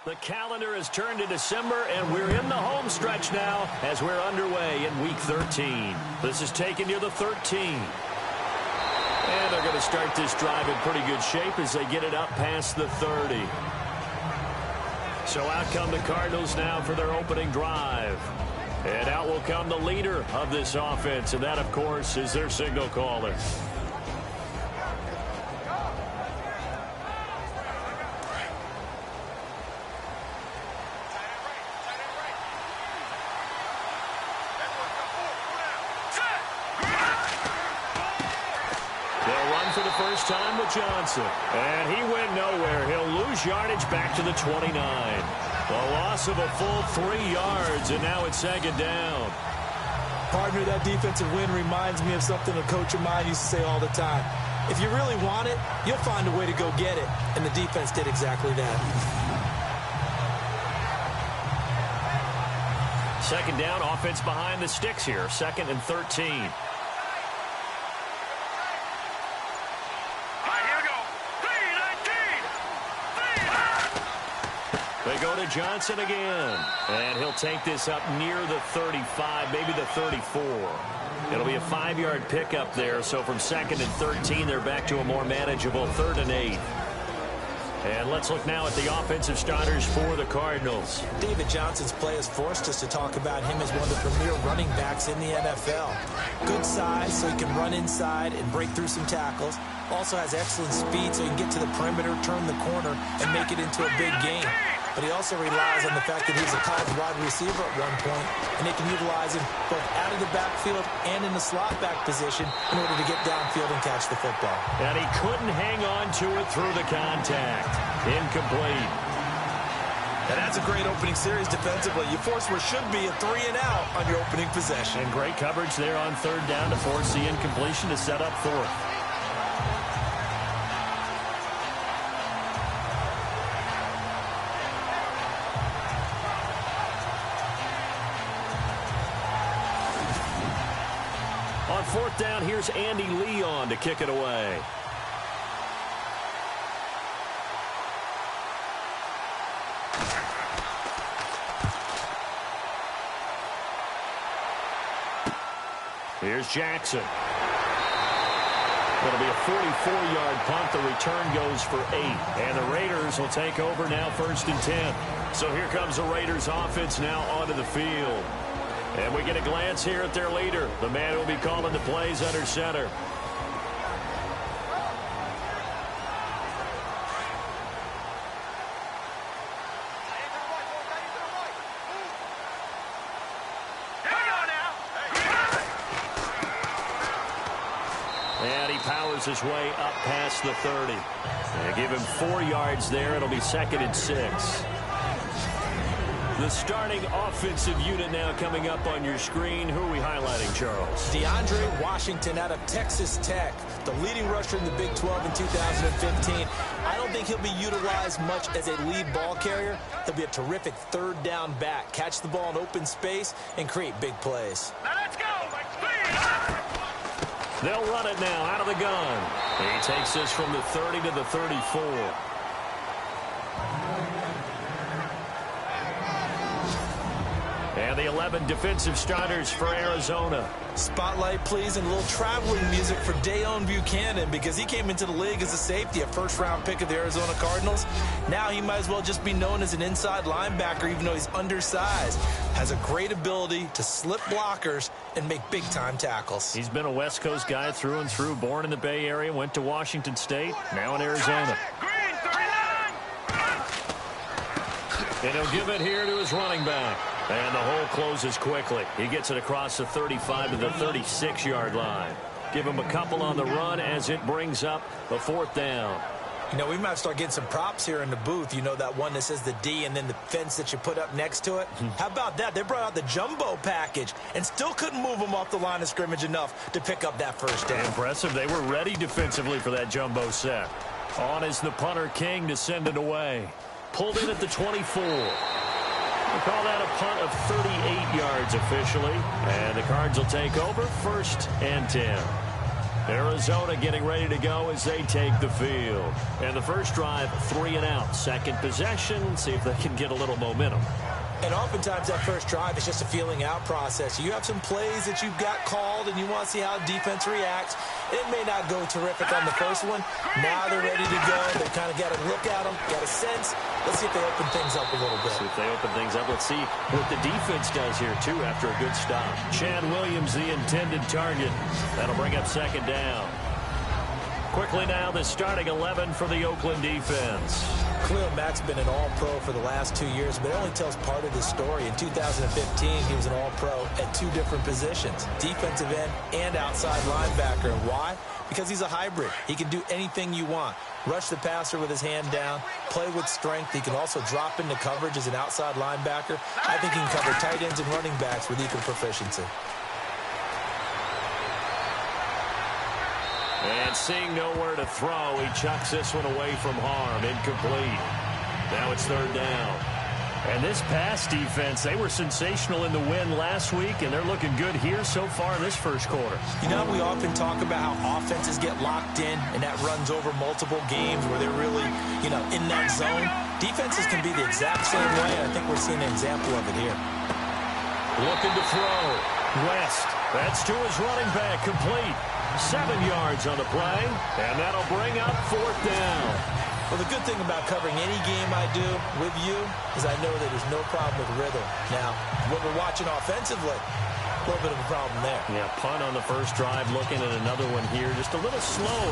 The calendar has turned to December, and we're in the home stretch now as we're underway in Week 13. This is taking you to 13. And they're going to start this drive in pretty good shape as they get it up past the 30. So out come the Cardinals now for their opening drive. And out will come the leader of this offense, and that, of course, is their signal caller. For the first time with Johnson. And he went nowhere. He'll lose yardage back to the 29. A loss of a full 3 yards, and now it's second down. Partner, that defensive win reminds me of something a coach of mine used to say all the time. If you really want it, you'll find a way to go get it. And the defense did exactly that. Second down, offense behind the sticks here. 2nd and 13. They go to Johnson again, and he'll take this up near the 35, maybe the 34. It'll be a 5-yard pickup there, so from 2nd and 13, they're back to a more manageable 3rd and 8. And let's look now at the offensive starters for the Cardinals. David Johnson's play has forced us to talk about him as one of the premier running backs in the NFL. Good size, so he can run inside and break through some tackles. Also has excellent speed, so he can get to the perimeter, turn the corner, and make it into a big game. But he also relies on the fact that he's a college wide receiver at one point, and they can utilize him both out of the backfield and in the slot back position in order to get downfield and catch the football. And he couldn't hang on to it through the contact. Incomplete. And that's a great opening series defensively. You force what should be a 3-and-out on your opening possession. And great coverage there on 3rd down to force the incompletion to set up 4th. On 4th down, here's Andy Leon to kick it away. Here's Jackson. It'll be a 44-yard punt. The return goes for 8. And the Raiders will take over now 1st and 10. So here comes the Raiders offense now onto the field. And we get a glance here at their leader, the man who will be calling the plays under center. And he powers his way up past the 30. They give him 4 yards there. It'll be 2nd and 6. The starting offensive unit now coming up on your screen. Who are we highlighting, Charles? DeAndre Washington out of Texas Tech, the leading rusher in the Big 12 in 2015. I don't think he'll be utilized much as a lead ball carrier. He'll be a terrific 3rd down back. Catch the ball in open space and create big plays. Now let's go! They'll run it now out of the gun. He takes this from the 30 to the 34. And the 11 defensive starters for Arizona. Spotlight, please, and a little traveling music for Dayon Buchanan because he came into the league as a safety, a first-round pick of the Arizona Cardinals. Now he might as well just be known as an inside linebacker, even though he's undersized. Has a great ability to slip blockers and make big-time tackles. He's been a West Coast guy through and through, born in the Bay Area, went to Washington State, now in Arizona. And he'll give it here to his running back. And the hole closes quickly. He gets it across the 35 to the 36-yard line. Give him a couple on the run as it brings up the 4th down. You know, we might start getting some props here in the booth. You know, that one that says the D and then the fence that you put up next to it. How about that? They brought out the jumbo package and still couldn't move them off the line of scrimmage enough to pick up that first down. Impressive. They were ready defensively for that jumbo set. On is the punter King to send it away. Pulled in at the 24. We'll call that a punt of 38 yards officially. And the Cards will take over 1st and 10. Arizona getting ready to go as they take the field. And the first drive, 3 and out. Second possession, see if they can get a little momentum. And oftentimes that first drive is just a feeling out process. You have some plays that you've got called and you want to see how defense reacts. It may not go terrific on the first one. Now they're ready to go. They've kind of got to look at them, got a sense. Let's see if they open things up a little bit. See if they open things up. Let's see what the defense does here, too, after a good stop. Chad Williams, the intended target. That'll bring up second down. Quickly now, the starting 11 for the Oakland defense. Khalil Mack's been an all-pro for the last 2 years, but it only tells part of his story. In 2015, he was an all-pro at 2 different positions, defensive end and outside linebacker. Why? Because he's a hybrid. He can do anything you want. Rush the passer with his hand down, play with strength. He can also drop into coverage as an outside linebacker. I think he can cover tight ends and running backs with equal proficiency. And seeing nowhere to throw, he chucks this one away from harm. Incomplete. Now it's third down. And this pass defense, they were sensational in the win last week, and they're looking good here so far in this first quarter. You know, we often talk about how offenses get locked in, and that runs over multiple games where they're really, in that zone. Defenses can be the exact same way, and I think we're seeing an example of it here. Looking to throw. West. That's to his running back. Complete. 7 yards on the play, and that'll bring up fourth down. Well, the good thing about covering any game I do with you is I know that there's no problem with rhythm. Now, what we're watching offensively, a little bit of a problem there. Yeah, punt on the first drive, looking at another one here, just a little slow.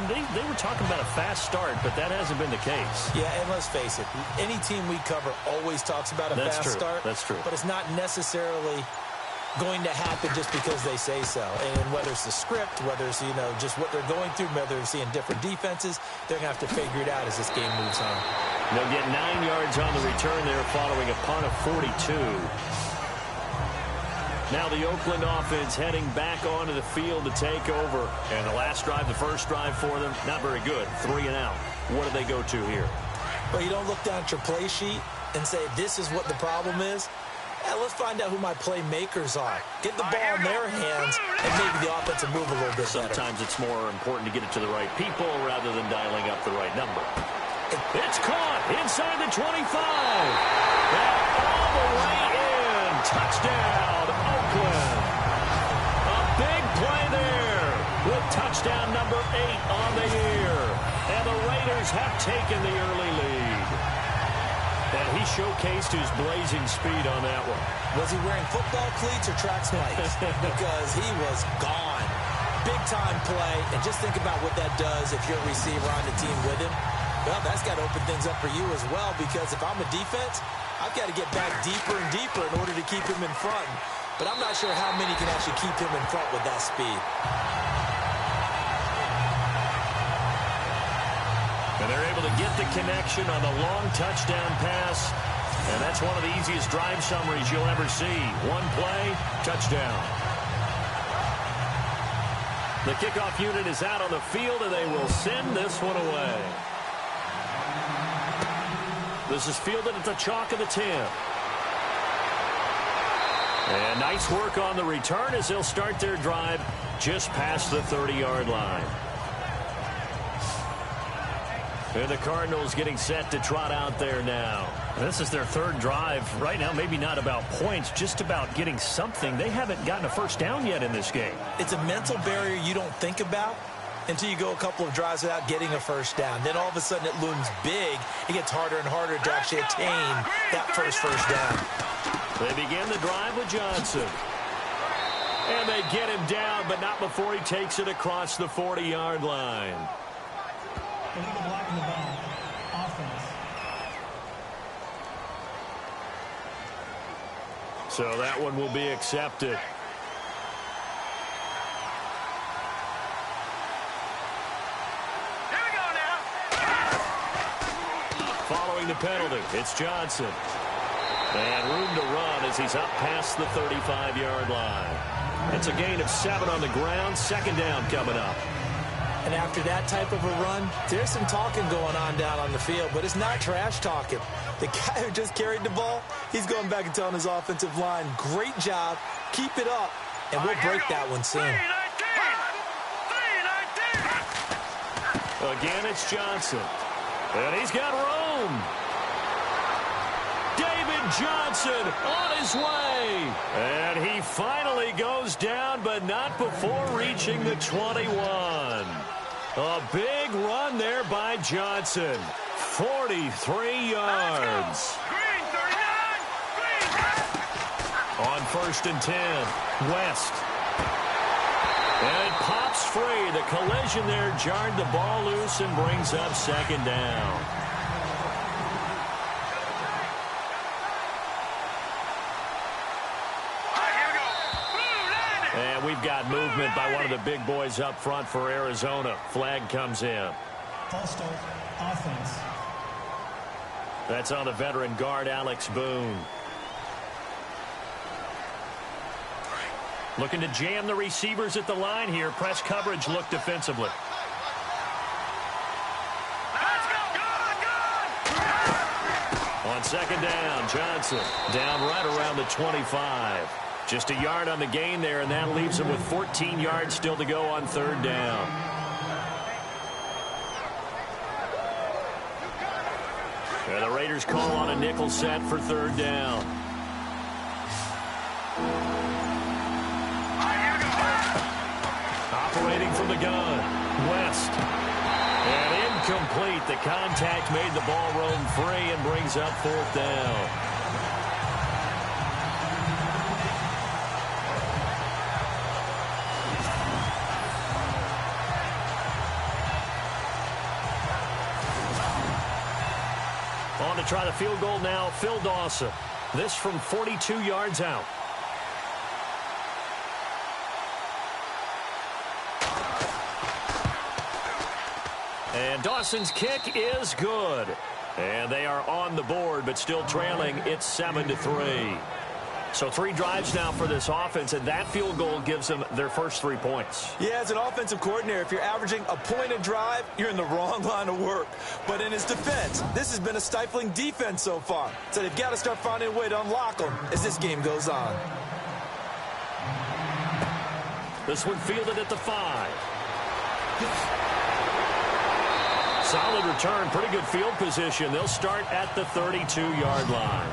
They were talking about a fast start, but that hasn't been the case. Yeah, and let's face it, any team we cover always talks about a fast start. That's true. But it's not necessarily going to happen just because they say so. And whether it's the script, whether it's, just what they're going through, whether they're seeing different defenses, they're going to have to figure it out as this game moves on. They'll get 9 yards on the return there following a punt of 42. Now the Oakland offense heading back onto the field to take over. And the last drive, the first drive for them, not very good. 3 and out. What do they go to here? Well, you don't look down at your play sheet and say, this is what the problem is. Yeah, let's find out who my playmakers are. Get the ball in their hands and maybe the offense will move a little bit better. Sometimes it's more important to get it to the right people rather than dialing up the right number. It's caught inside the 25. And all the way in. Touchdown, Oakland. A big play there with touchdown number 8 on the year. And the Raiders have taken the early lead. And he showcased his blazing speed on that one. Was he wearing football cleats or track spikes? Because he was gone. Big-time play. And just think about what that does if you're a receiver on the team with him. Well, that's got to open things up for you as well, because if I'm a defense, I've got to get back deeper and deeper in order to keep him in front. But I'm not sure how many can actually keep him in front with that speed. And they're able to get the connection on the long touchdown pass. And that's one of the easiest drive summaries you'll ever see. One play, touchdown. The kickoff unit is out on the field, and they will send this one away. This is fielded at the chalk of the 10. And nice work on the return as they'll start their drive just past the 30-yard line. And the Cardinals getting set to trot out there now. This is their third drive. Right now, maybe not about points, just about getting something. They haven't gotten a first down yet in this game. It's a mental barrier you don't think about until you go a couple of drives without getting a first down. Then all of a sudden it looms big. It gets harder and harder to actually attain that first down. They begin the drive with Johnson. And they get him down, but not before he takes it across the 40-yard line. Blocking the ball. Offense. So that one will be accepted. Here we go now. Following the penalty, it's Johnson. And room to run as he's up past the 35-yard line. It's a gain of 7 on the ground. Second down coming up. And after that type of a run, there's some talking going on down on the field, but it's not trash talking. The guy who just carried the ball, he's going back and telling his offensive line, great job, keep it up, and we'll break that one soon. Again, it's Johnson. And he's got room. David Johnson on his way. And he finally goes down, but not before reaching the 21. A big run there by Johnson. 43 yards. Green, 39. Green. On 1st and 10, West. And it pops free. The collision there jarred the ball loose and brings up 2nd down. And we've got movement by one of the big boys up front for Arizona. Flag comes in. False start. Offense. That's on the veteran guard, Alex Boone. Looking to jam the receivers at the line here. Press coverage look defensively. Let's go. Good. On 2nd down, Johnson down right around the 25. Just a yard on the gain there, and that leaves him with 14 yards still to go on 3rd down. And the Raiders call on a nickel set for 3rd down. Operating from the gun, West. And incomplete. The contact made the ball roam free and brings up 4th down. On to try the field goal now, Phil Dawson. This from 42 yards out. And Dawson's kick is good. And they are on the board, but still trailing. It's 7-3. So 3 drives now for this offense, and that field goal gives them their first 3 points. Yeah, as an offensive coordinator, if you're averaging a point a drive, you're in the wrong line of work. But in his defense, this has been a stifling defense so far. So they've got to start finding a way to unlock them as this game goes on. This one fielded at the 5. Solid return, pretty good field position. They'll start at the 32-yard line.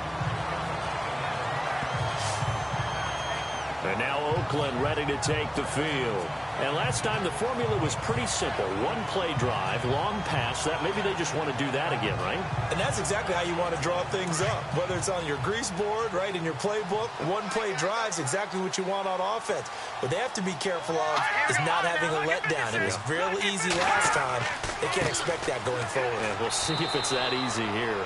And now Oakland ready to take the field. And last time the formula was pretty simple. 1-play drive, long pass. That maybe they just want to do that again, right? And that's exactly how you want to draw things up. Whether it's on your grease board, right, in your playbook, 1-play drive's exactly what you want on offense. What they have to be careful of is not having a letdown. It was real easy last time. They can't expect that going forward. And we'll see if it's that easy here.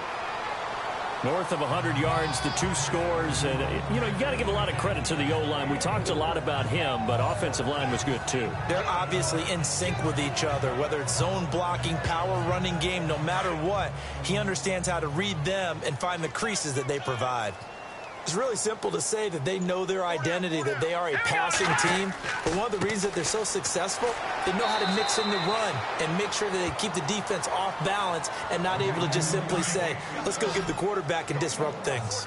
North of 100 yards, the 2 scores. And, you know, you got to give a lot of credit to the O-line. We talked a lot about him, but offensive line was good, too. They're obviously in sync with each other, whether it's zone blocking, power running game, no matter what. He understands how to read them and find the creases that they provide. It's really simple to say that they know their identity, that they are a passing team. But one of the reasons that they're so successful, they know how to mix in the run and make sure that they keep the defense off balance and not able to just simply say, let's go get the quarterback and disrupt things.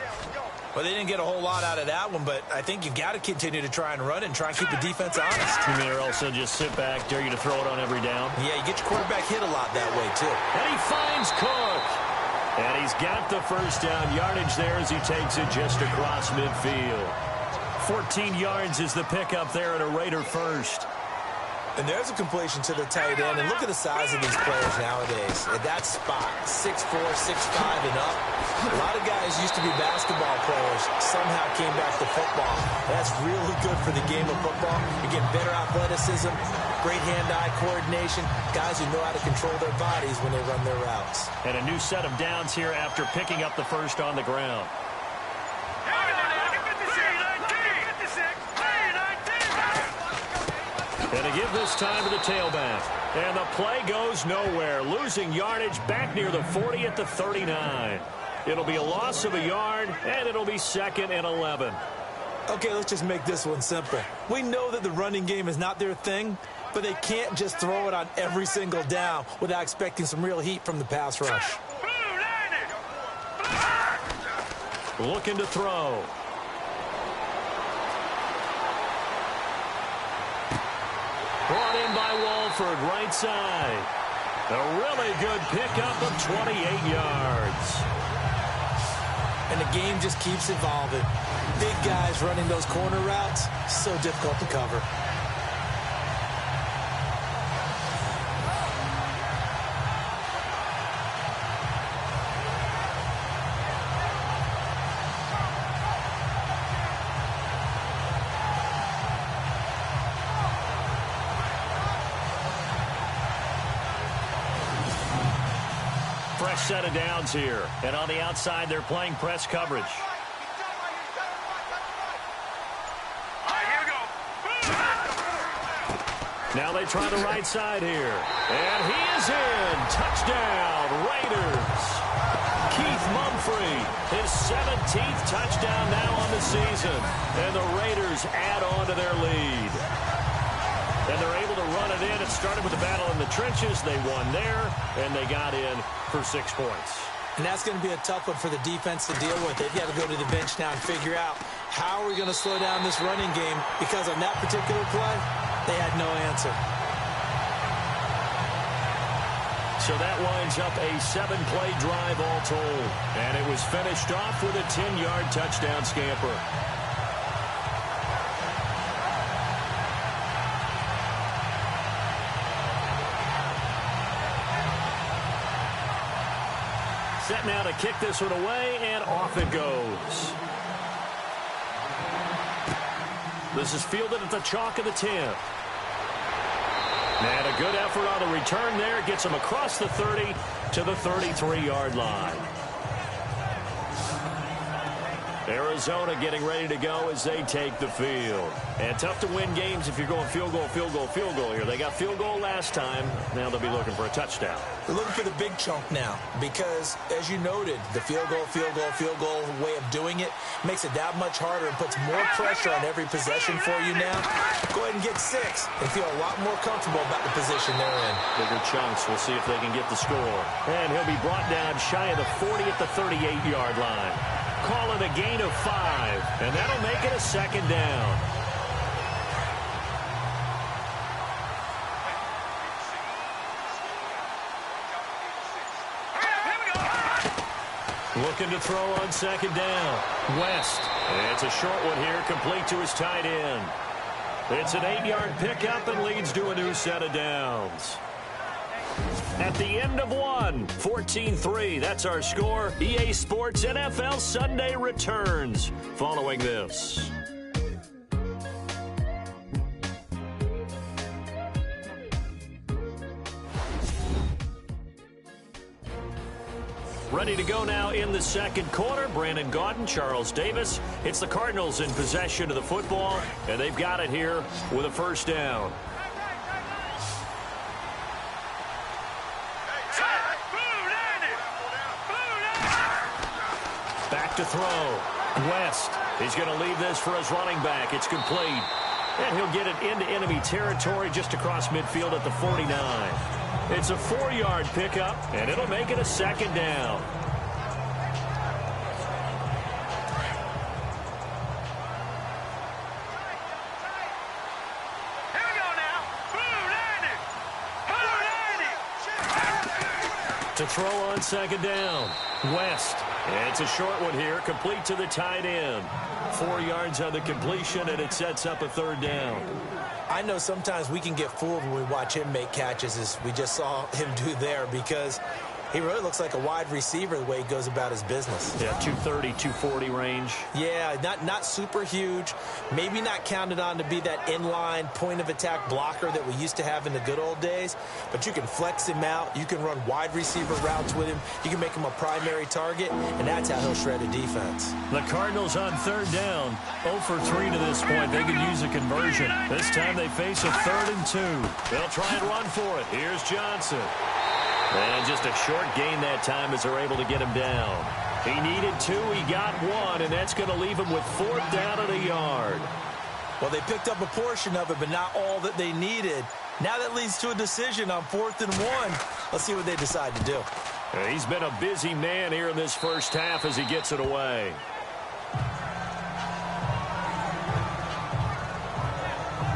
Well, they didn't get a whole lot out of that one, but I think you've got to continue to try and run and try and keep the defense honest. You mean, or also just sit back, dare you to throw it on every down? Yeah, you get your quarterback hit a lot that way, too. And he finds Cook. And he's got the first down yardage there as he takes it just across midfield. 14 yards is the pickup there at a Raider first. And there's a completion to the tight end. And look at the size of these players nowadays. At that spot, 6'4", 6'5", and up. A lot of guys used to be basketball players. Somehow came back to football. That's really good for the game of football. You get better athleticism, great hand-eye coordination. Guys who know how to control their bodies when they run their routes. And a new set of downs here after picking up the first on the ground. And to give this time to the tailback. And the play goes nowhere. Losing yardage back near the 40 at the 39. It'll be a loss of a yard, and it'll be 2nd and 11. Okay, let's just make this one simple. We know that the running game is not their thing, but they can't just throw it on every single down without expecting some real heat from the pass rush. Looking to throw. Brought in by Walford, right side. A really good pickup of 28 yards. And the game just keeps evolving. Big guys running those corner routes, so difficult to cover. Fresh set of downs here. And on the outside, they're playing press coverage. Now they try the right side here. And he is in. Touchdown, Raiders. Keith Mumphrey, his 17th touchdown now on the season. And the Raiders add on to their lead. And they're able to run it in. It started with the battle in the trenches. They won there, and they got in for 6 points. And that's going to be a tough one for the defense to deal with. They've got to go to the bench now and figure out how are we going to slow down this running game, because on that particular play, they had no answer. So that winds up a 7-play drive all told. And it was finished off with a 10-yard touchdown scamper. Set now to kick this one away, and off it goes. This is fielded at the chalk of the 10. And a good effort on the return there. Gets him across the 30 to the 33-yard line. Arizona getting ready to go as they take the field. And tough to win games if you're going field goal, field goal, field goal here. They got field goal last time. Now they'll be looking for a touchdown. They're looking for the big chunk now because, as you noted, the field goal way of doing it makes it that much harder and puts more pressure on every possession for you now. Go ahead and get 6 and feel a lot more comfortable about the position they're in. Bigger chunks. We'll see if they can get the score. And he'll be brought down shy of the 40 at the 38-yard line. Call it a gain of 5, and that'll make it a 2nd down. Looking to throw on 2nd down. West. And it's a short one here, complete to his tight end. It's an 8-yard pickup and leads to a new set of downs. At the end of one, 14-3. That's our score. EA Sports NFL Sunday returns following this. Ready to go now in the 2nd quarter. Brandon Gaudin, Charles Davis. It's the Cardinals in possession of the football, and they've got it here with a 1st down. Back to throw. West. He's going to leave this for his running back. It's complete. And he'll get it into enemy territory just across midfield at the 49. It's a 4-yard pickup, and it'll make it a 2nd down. Here we go now. To throw on 2nd down. West. It's a short one here, complete to the tight end. 4 yards on the completion, and it sets up a 3rd down. I know sometimes we can get fooled when we watch him make catches, as we just saw him do there, because he really looks like a wide receiver the way he goes about his business. Yeah, 230, 240 range. Yeah, not super huge. Maybe not counted on to be that inline point-of-attack blocker that we used to have in the good old days, but you can flex him out. You can run wide receiver routes with him. You can make him a primary target, and that's how he'll shred a defense. The Cardinals on 3rd down. 0 for 3 to this point. They could use a conversion. This time they face a 3rd and 2. They'll try and run for it. Here's Johnson. And just a short gain that time as they're able to get him down. He needed 2. He got 1, and that's going to leave him with 4th down and a yard. Well, they picked up a portion of it, but not all that they needed. Now that leads to a decision on 4th and 1. Let's see what they decide to do. He's been a busy man here in this first half as he gets it away.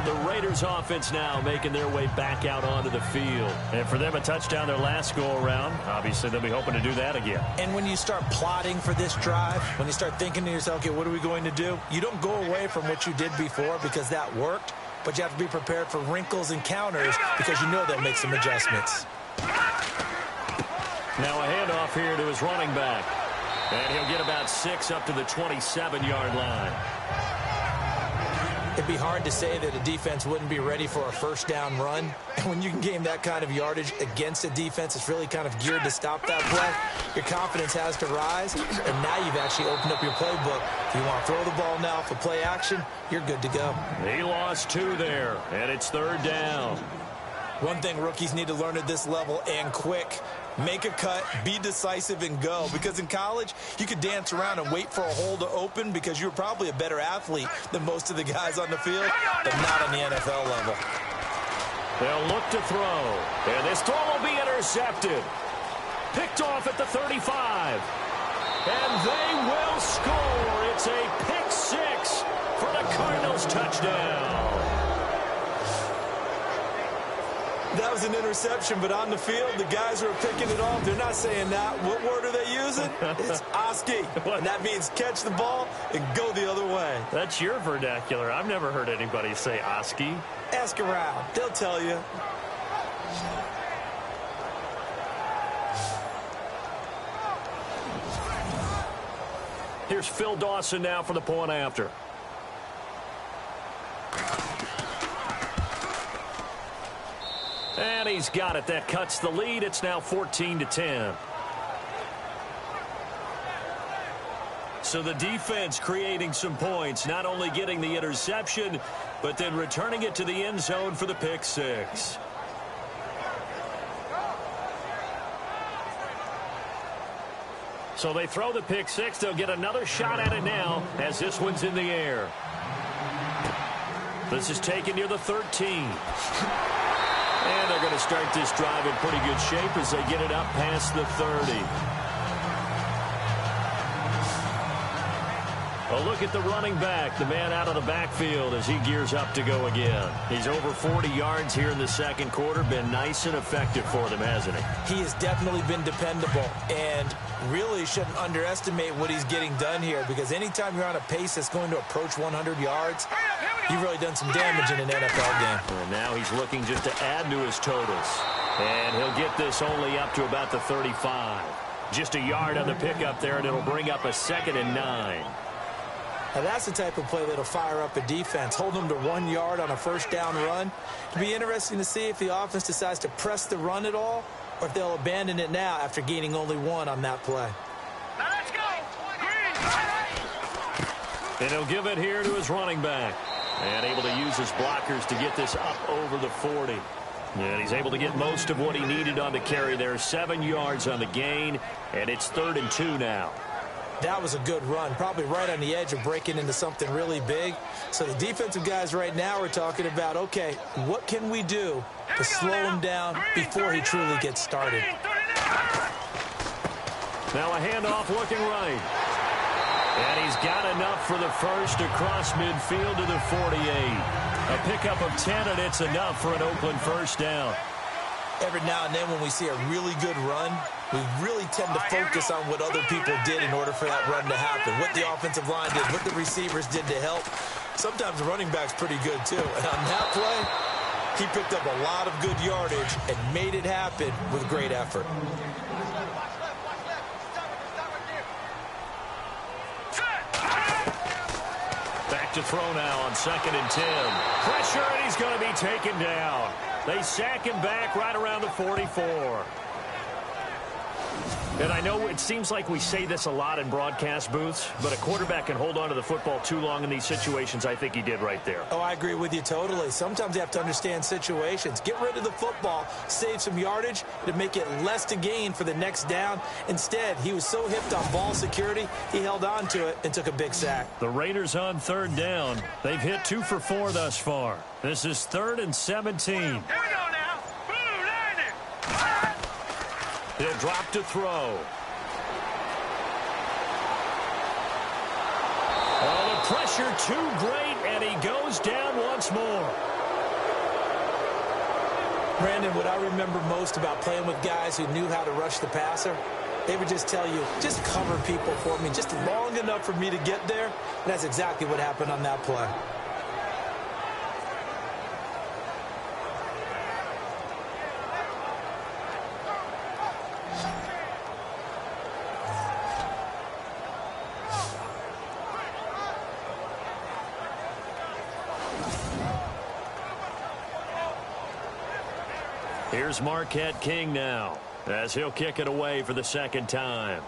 The Raiders Raiders offense now making their way back out onto the field. And for them, a touchdown their last go-around. Obviously, they'll be hoping to do that again. And when you start plotting for this drive, when you start thinking to yourself, okay, what are we going to do? You don't go away from what you did before because that worked, but you have to be prepared for wrinkles and counters because you know they'll make some adjustments. Now a handoff here to his running back. And he'll get about 6 up to the 27-yard line. It'd be hard to say that a defense wouldn't be ready for a first down run. And when you can gain that kind of yardage against a defense that's really kind of geared to stop that play, your confidence has to rise. And now you've actually opened up your playbook. If you want to throw the ball now for play action, you're good to go. He lost 2 there, and it's 3rd down. One thing rookies need to learn at this level, and quick, make a cut, be decisive, and go. Because in college, you could dance around and wait for a hole to open because you're probably a better athlete than most of the guys on the field, but not on the NFL level. They'll look to throw, and this throw will be intercepted. Picked off at the 35. And they will score. It's a pick 6 for the Cardinals touchdown. That was an interception, but on the field, the guys who are picking it off, they're not saying that. What word are they using? It's Oski. And that means catch the ball and go the other way. That's your vernacular. I've never heard anybody say Oski. Ask around. They'll tell you. Here's Phil Dawson now for the point after. And he's got it. That cuts the lead. It's now 14-10. So the defense creating some points, not only getting the interception, but then returning it to the end zone for the pick 6. So they throw the pick 6. They'll get another shot at it now as this one's in the air. This is taken near the 13. And they're going to start this drive in pretty good shape as they get it up past the 30. A look at the running back, the man out of the backfield as he gears up to go again. He's over 40 yards here in the second quarter. Been nice and effective for them, hasn't he? He has definitely been dependable and really shouldn't underestimate what he's getting done here because anytime you're on a pace that's going to approach 100 yards, you've really done some damage in an NFL game. And now he's looking just to add to his totals. And he'll get this only up to about the 35. Just a yard on the pickup there, and it'll bring up a 2nd and 9. Now that's the type of play that'll fire up a defense. Hold them to 1 yard on a first down run. It'll be interesting to see if the offense decides to press the run at all or if they'll abandon it now after gaining only 1 on that play. Now let's go. And he'll give it here to his running back. And able to use his blockers to get this up over the 40. And he's able to get most of what he needed on the carry there. 7 yards on the gain, and it's 3rd and 2 now. That was a good run, probably right on the edge of breaking into something really big. So the defensive guys right now are talking about, okay, what can we do to slow him down before he truly gets started? Now a handoff looking right. And he's got enough for the first across midfield to the 48. A pickup of 10, and it's enough for an Oakland first down. Every now and then when we see a really good run, we really tend to focus on what other people did in order for that run to happen. What the offensive line did, what the receivers did to help. Sometimes the running back's pretty good too. And on that play, he picked up a lot of good yardage and made it happen with great effort. Back to throw now on 2nd and 10. Pressure, and he's going to be taken down. They sack him back right around the 44. And I know it seems like we say this a lot in broadcast booths, but a quarterback can hold on to the football too long in these situations. I think he did right there. Oh, I agree with you totally. Sometimes you have to understand situations. Get rid of the football, save some yardage to make it less to gain for the next down. Instead, he was so hipped on ball security, he held on to it and took a big sack. The Raiders on 3rd down. They've hit 2 for 4 thus far. This is 3rd and 17. Here we go now. Boom, landing. He'll drop to throw. Oh, the pressure too great, and he goes down once more. Brandon, what I remember most about playing with guys who knew how to rush the passer, they would just tell you, just cover people for me, just long enough for me to get there. And that's exactly what happened on that play. Here's Marquette King now, as he'll kick it away for the second time.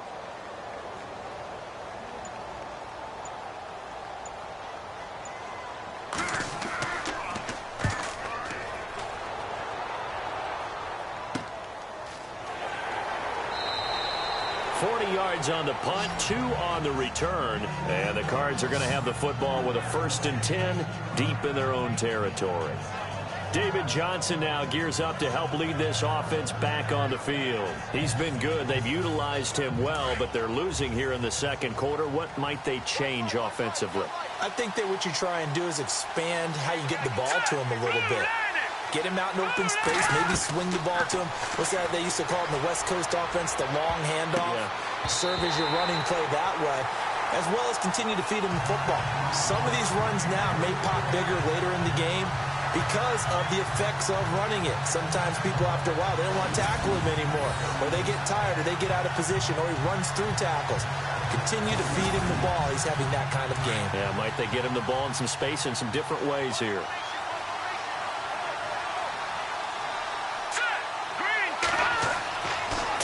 Yards on the punt, 2 on the return, and the Cards are going to have the football with a 1st and 10 deep in their own territory. David Johnson now gears up to help lead this offense back on the field. He's been good. They've utilized him well, but they're losing here in the second quarter. What might they change offensively? I think that what you try and do is expand how you get the ball to him a little bit. Get him out in open space, maybe swing the ball to him. What's that they used to call it in the West Coast offense, the long handoff? Yeah. Serve as your running play that way, as well as continue to feed him the football. Some of these runs now may pop bigger later in the game because of the effects of running it. Sometimes people, after a while, they don't want to tackle him anymore, or they get tired, or they get out of position, or he runs through tackles. Continue to feed him the ball. He's having that kind of game. Yeah, might they get him the ball in some space in some different ways here.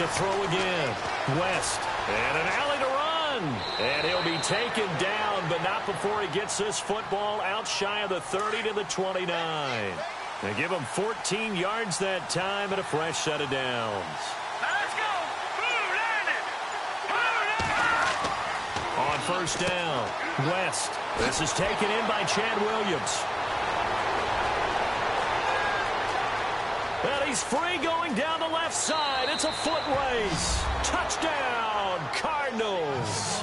To throw again, West, and an alley to run, and he'll be taken down, but not before he gets this football out shy of the 30 to the 29. They give him 14 yards that time and a fresh set of downs. Let's go! On first down, West. This is taken in by Chad Williams. And he's free going down the left side. It's a foot race. Touchdown, Cardinals.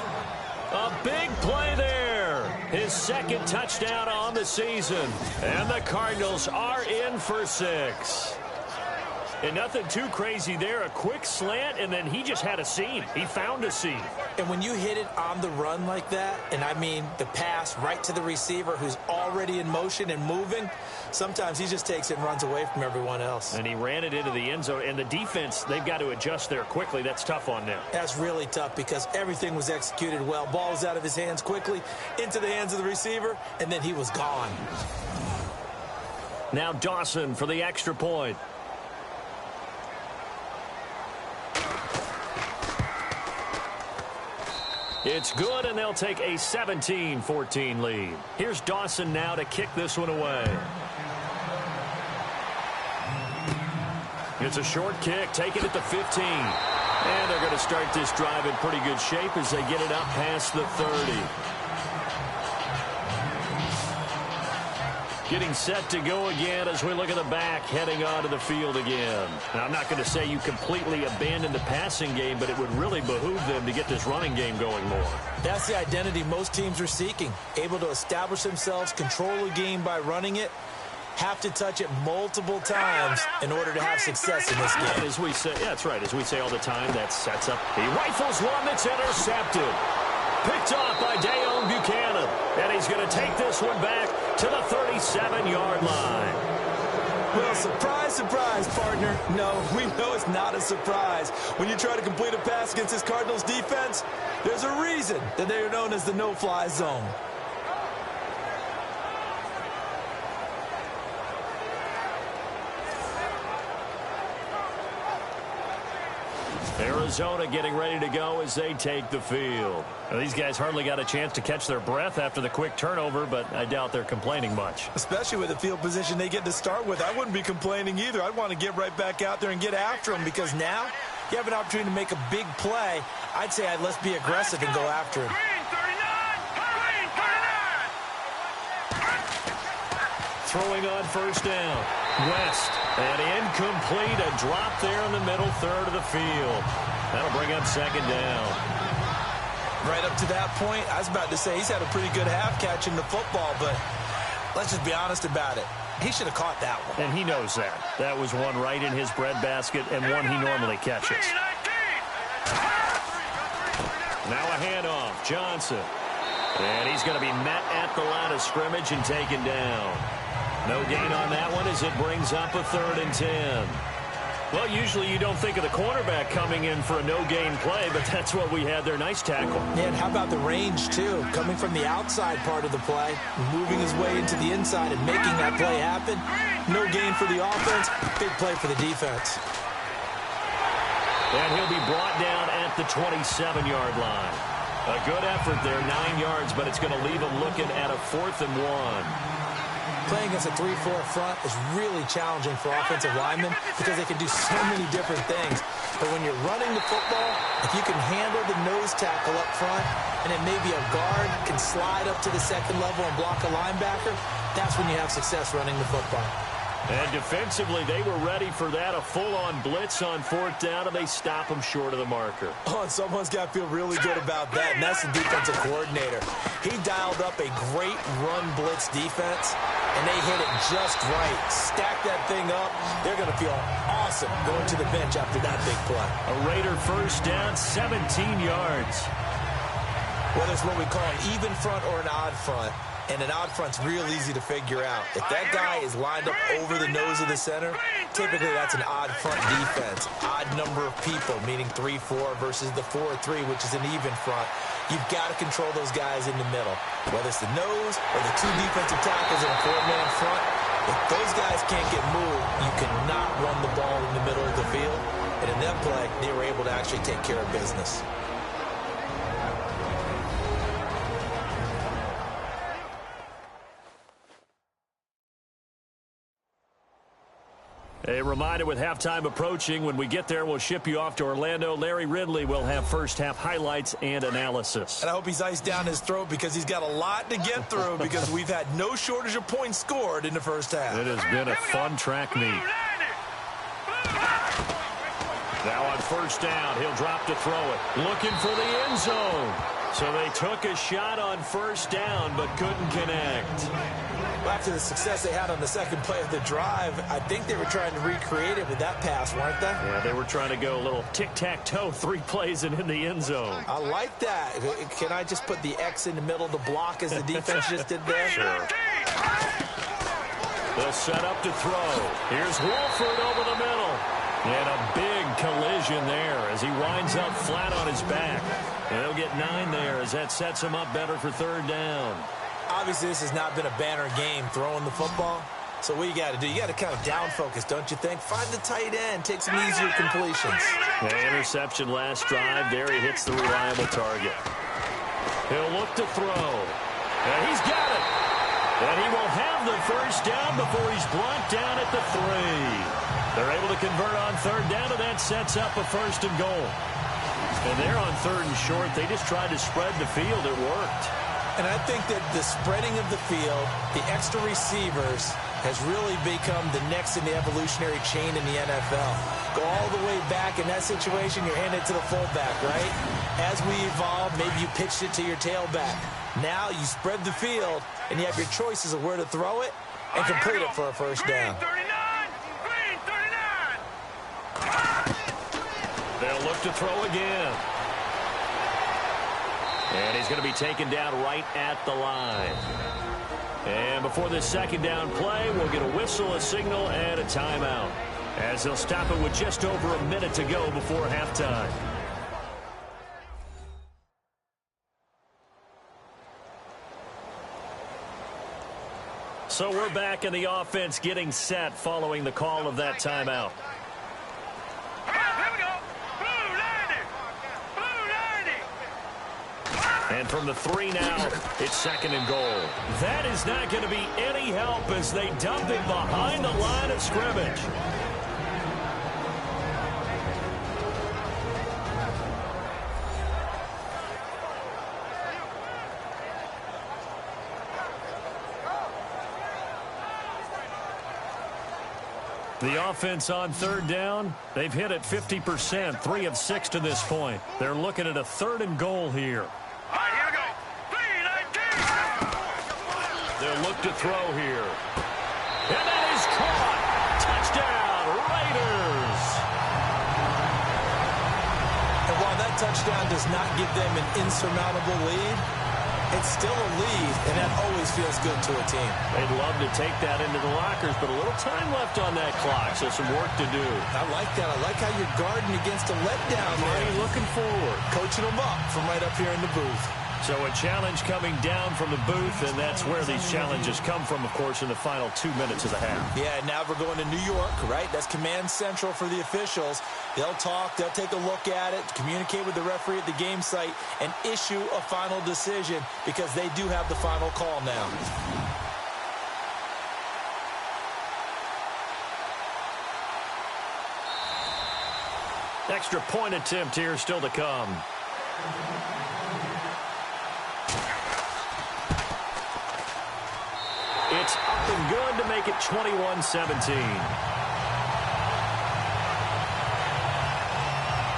A big play there. His second touchdown on the season. And the Cardinals are in for 6. And nothing too crazy there. A quick slant, and then he just had a seam. He found a seam. And when you hit it on the run like that, and I mean the pass right to the receiver who's already in motion and moving, sometimes he just takes it and runs away from everyone else. And he ran it into the end zone. And the defense, they've got to adjust there quickly. That's tough on them. That's really tough because everything was executed well. Ball was out of his hands quickly, into the hands of the receiver, and then he was gone. Now Dawson for the extra point. It's good, and they'll take a 17-14 lead. Here's Dawson now to kick this one away. It's a short kick, taking it to 15. And they're going to start this drive in pretty good shape as they get it up past the 30. Getting set to go again as we look at the back, heading onto the field again. Now, I'm not going to say you completely abandon the passing game, but it would really behoove them to get this running game going more. That's the identity most teams are seeking. Able to establish themselves, control a game by running it, have to touch it multiple times in order to have success in this game. And as we say, yeah, that's right. As we say all the time, that sets up. He rifles one that's intercepted. Picked off by Dayon Buchanan. And he's going to take this one back to the 37-yard line. Well, surprise, surprise, partner. No, we know it's not a surprise. When you try to complete a pass against this Cardinals defense, there's a reason that they are known as the no-fly zone. Arizona getting ready to go as they take the field. Now, these guys hardly got a chance to catch their breath after the quick turnover, but I doubt they're complaining much. Especially with the field position they get to start with. I wouldn't be complaining either. I'd want to get right back out there and get after them because now you have an opportunity to make a big play. I'd say let's be aggressive and go after him. Throwing on first down. West. And incomplete. A drop there in the middle third of the field. That'll bring up second down. Right up to that point, I was about to say he's had a pretty good half catching the football, but let's just be honest about it. He should have caught that one. And he knows that. That was one right in his breadbasket and one he normally catches. Now a handoff. Johnson. And he's going to be met at the line of scrimmage and taken down. No gain on that one as it brings up a 3rd and 10. Well, usually you don't think of the cornerback coming in for a no-gain play, but that's what we had there. Nice tackle. Yeah, and how about the range, too? Coming from the outside part of the play, moving his way into the inside and making that play happen. No gain for the offense, big play for the defense. And he'll be brought down at the 27-yard line. A good effort there, 9 yards, but it's going to leave him looking at a 4th and 1. Playing against a 3-4 front is really challenging for offensive linemen because they can do so many different things. But when you're running the football, if you can handle the nose tackle up front and then maybe a guard can slide up to the 2nd level and block a linebacker, that's when you have success running the football. And defensively, they were ready for that, a full-on blitz on 4th down, and they stop him short of the marker. Oh, and someone's got to feel really good about that, and that's the defensive coordinator. He dialed up a great run blitz defense, and they hit it just right. Stack that thing up. They're going to feel awesome going to the bench after that big play. A Raider 1st down, 17 yards. Whether it's what we call an even front or an odd front, and an odd front's real easy to figure out. If that guy is lined up over the nose of the center, typically that's an odd front defense. Odd number of people, meaning 3-4 versus the 4-3, which is an even front. You've got to control those guys in the middle. Whether it's the nose or the 2 defensive tackles in a 4-man front, if those guys can't get moved, you cannot run the ball in the middle of the field. And in that play, they were able to actually take care of business. A reminder with halftime approaching, when we get there, we'll ship you off to Orlando. Larry Ridley will have first-half highlights and analysis. And I hope he's iced down his throat because he's got a lot to get through because we've had no shortage of points scored in the first half. It has been a fun track meet. Now on 1st down, he'll drop to throw it. Looking for the end zone. So they took a shot on 1st down but couldn't connect. After the success they had on the 2nd play of the drive, I think they were trying to recreate it with that pass, weren't they? Yeah, they were trying to go a little tic-tac-toe, 3 plays and in the end zone. I like that. Can I just put the X in the middle to block as the defense just did there? Sure. They'll set up to throw. Here's Wolford over the middle. And a big collision there as he winds up flat on his back. And they'll get 9 there as that sets him up better for 3rd down. Obviously, this has not been a banner game throwing the football. So what you got to do, you got to kind of down focus, don't you think? Find the tight end, take some easier completions. The interception last drive. There he hits the reliable target. He'll look to throw. And he's got it. And he will have the 1st down before he's brought down at the 3. They're able to convert on 3rd down, and that sets up a 1st and goal. And they're on 3rd and short. They just tried to spread the field. It worked. And I think that the spreading of the field, the extra receivers, has really become the next in the evolutionary chain in the NFL. Go all the way back in that situation, you're handing it to the fullback, right? As we evolve, maybe you pitched it to your tailback. Now you spread the field, and you have your choices of where to throw it and complete it for a 1st down. They'll look to throw again. And he's going to be taken down right at the line. And before this 2nd down play, we'll get a whistle, a signal, and a timeout, as they'll stop it with just over a minute to go before halftime. So we're back in the offense getting set following the call of that timeout. And from the 3 now, it's 2nd and goal. That is not going to be any help as they dump it behind the line of scrimmage. The offense on 3rd down, they've hit it 50%, 3 of 6 to this point. They're looking at a 3rd and goal here. All right, here we go. They'll look to throw here. And that is caught. Touchdown, Raiders. And while that touchdown does not give them an insurmountable lead, it's still a lead, and that always feels good to a team. They'd love to take that into the lockers, but a little time left on that clock, so some work to do. I like that. I like how you're guarding against a letdown there. Marty looking forward. Coaching them up from right up here in the booth. So a challenge coming down from the booth, and that's where these challenges come from, of course, in the final 2 minutes of the half. Yeah, now we're going to New York, right? That's command central for the officials. They'll talk, they'll take a look at it, communicate with the referee at the game site, and issue a final decision because they do have the final call now. Extra point attempt here still to come. It's up and good to make it 21-17.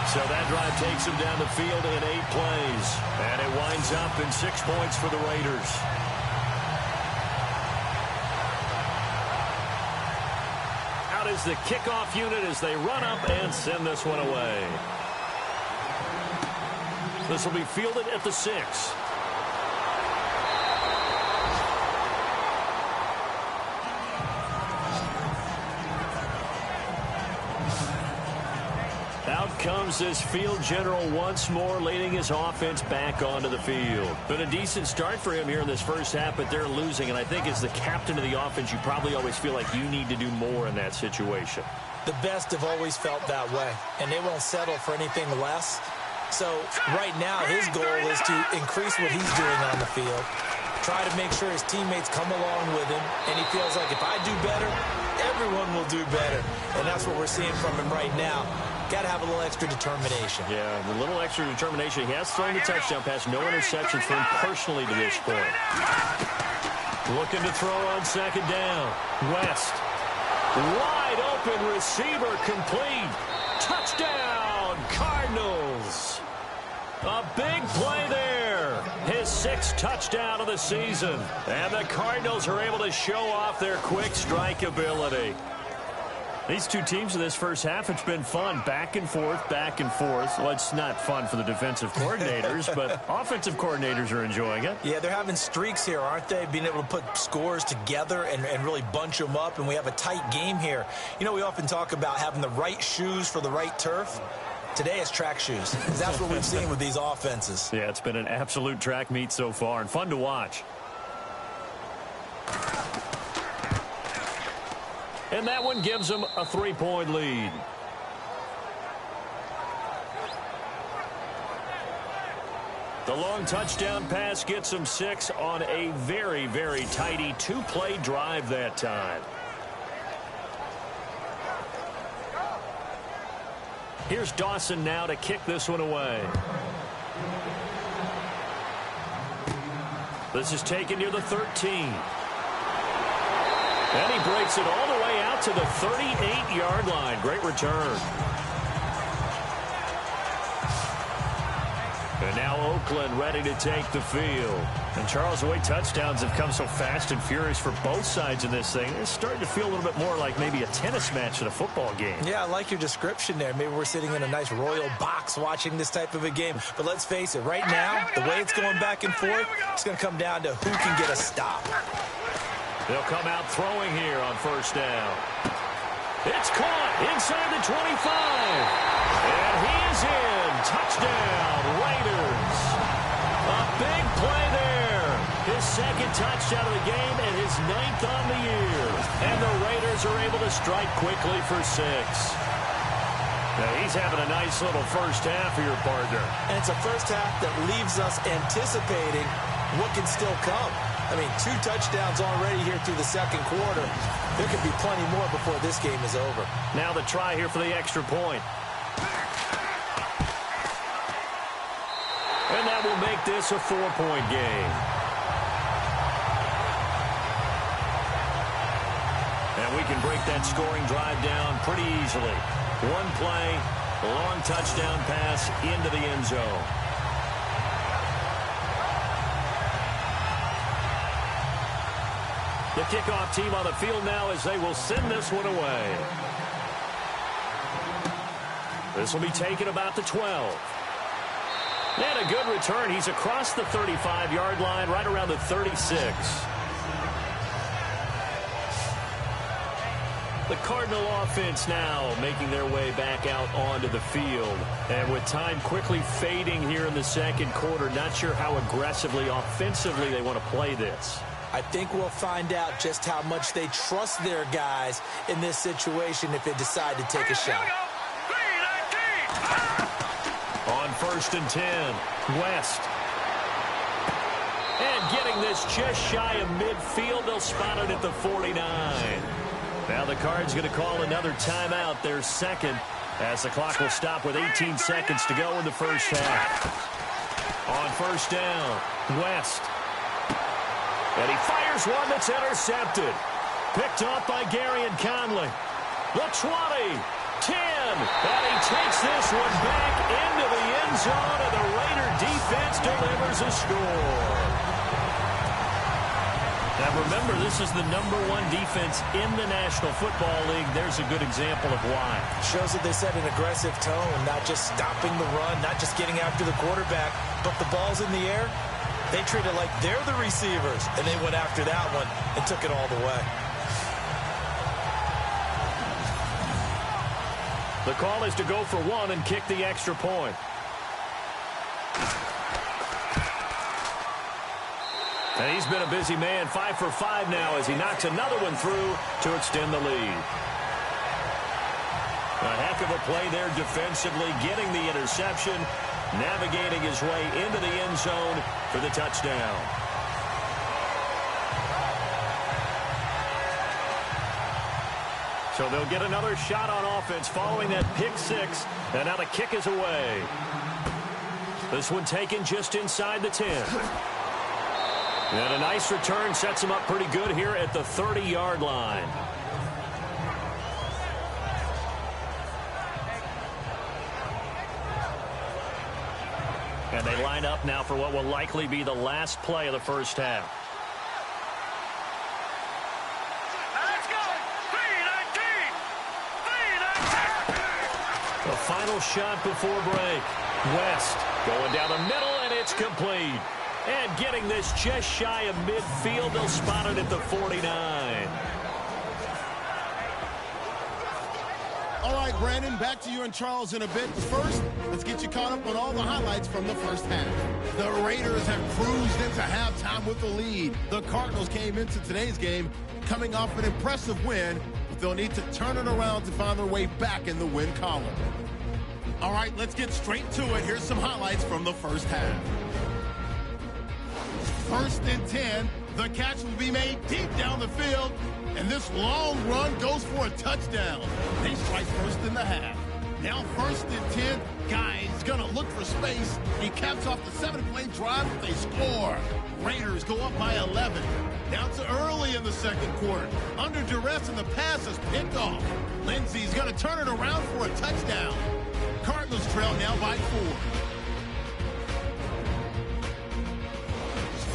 So that drive takes them down the field in 8 plays. And it winds up in 6 points for the Raiders. Out is the kickoff unit as they run up and send this one away. This will be fielded at the 6. Out comes this field general once more, leading his offense back onto the field. Been a decent start for him here in this first half, but they're losing. And I think as the captain of the offense, you probably always feel like you need to do more in that situation. The best have always felt that way, and they won't settle for anything less. So right now, his goal is to increase what he's doing on the field, try to make sure his teammates come along with him, and he feels like if I do better, everyone will do better. And that's what we're seeing from him right now. Got to have a little extra determination. Yeah, a little extra determination. He has thrown the touchdown pass. No interceptions for him personally to this point. Looking to throw on second down. West. Wide open receiver complete. Touchdown, Cardinals. A big play there. His 6th touchdown of the season. And the Cardinals are able to show off their quick strike ability. These two teams in this first half, it's been fun. Back and forth, back and forth. Well, it's not fun for the defensive coordinators, but offensive coordinators are enjoying it. Yeah, they're having streaks here, aren't they? Being able to put scores together and really bunch them up, and we have a tight game here. You know, we often talk about having the right shoes for the right turf. Today it's track shoes. That's what we've seen with these offenses. Yeah, it's been an absolute track meet so far, and fun to watch. And that one gives them a 3-point lead. The long touchdown pass gets them 6 on a very, very tidy 2-play drive that time. Here's Dawson now to kick this one away. This is taken near the 13. And he breaks it all the way out to the 38-yard line. Great return. And now Oakland ready to take the field. And Charles, the way touchdowns have come so fast and furious for both sides in this thing, it's starting to feel a little bit more like maybe a tennis match in a football game. Yeah, I like your description there. Maybe we're sitting in a nice royal box watching this type of a game. But let's face it, right now, the way it's going back and forth, it's going to come down to who can get a stop. They'll come out throwing here on first down. It's caught inside the 25. And he is in. Touchdown, Raiders. A big play there. His 2nd touchdown of the game and his 9th on the year. And the Raiders are able to strike quickly for 6. Now he's having a nice little first half for your partner. And it's a first half that leaves us anticipating what can still come. I mean, 2 touchdowns already here through the 2nd quarter. There could be plenty more before this game is over. Now the try here for the extra point. And that will make this a 4-point game. And we can break that scoring drive down pretty easily. 1 play, long touchdown pass into the end zone. The kickoff team on the field now as they will send this one away. This will be taken about the 12. And a good return. He's across the 35-yard line, right around the 36. The Cardinal offense now making their way back out onto the field. And with time quickly fading here in the second quarter, not sure how aggressively, offensively they want to play this. I think we'll find out just how much they trust their guys in this situation if they decide to take a shot. On 1st and 10, West. And getting this just shy of midfield, they'll spot it at the 49. Now the Cards going to call another timeout, their second, as the clock will stop with 18 seconds to go in the first half. On 1st down, West. And he fires one that's intercepted. Picked off by Gary and Conley. The 20, 10, and he takes this one back into the end zone, and the Raider defense delivers a score. Now remember, this is the #1 defense in the National Football League. There's a good example of why. Shows that they set an aggressive tone, not just stopping the run, not just getting after the quarterback, but the ball's in the air. They treat it like they're the receivers, and they went after that one and took it all the way. The call is to go for one and kick the extra point. And he's been a busy man, 5 for 5 now as he knocks another one through to extend the lead. A heck of a play there defensively, getting the interception, navigating his way into the end zone for the touchdown. So they'll get another shot on offense following that pick six, and now the kick is away. This one taken just inside the 10. And a nice return sets him up pretty good here at the 30-yard line. And they line up now for what will likely be the last play of the first half. Let's go! 3-19! 3-19! The final shot before break. West going down the middle, and it's complete. And getting this just shy of midfield, they'll spot it at the 49. All right, Brandon, back to you and Charles in a bit. But first, let's get you caught up on all the highlights from the first half. The Raiders have cruised into halftime with the lead. The Cardinals came into today's game coming off an impressive win, but they'll need to turn it around to find their way back in the win column. All right, let's get straight to it. Here's some highlights from the first half. 1st and 10, the catch will be made deep down the field, and this long run goes for a touchdown. They strike first in the half. Now 1st and 10, guy's gonna look for space. He caps off the 7-play drive, but they score. Raiders go up by 11. Now to early in the second quarter. Under duress, and the pass is picked off. Lindsey's gonna turn it around for a touchdown. Cardinals trail now by 4.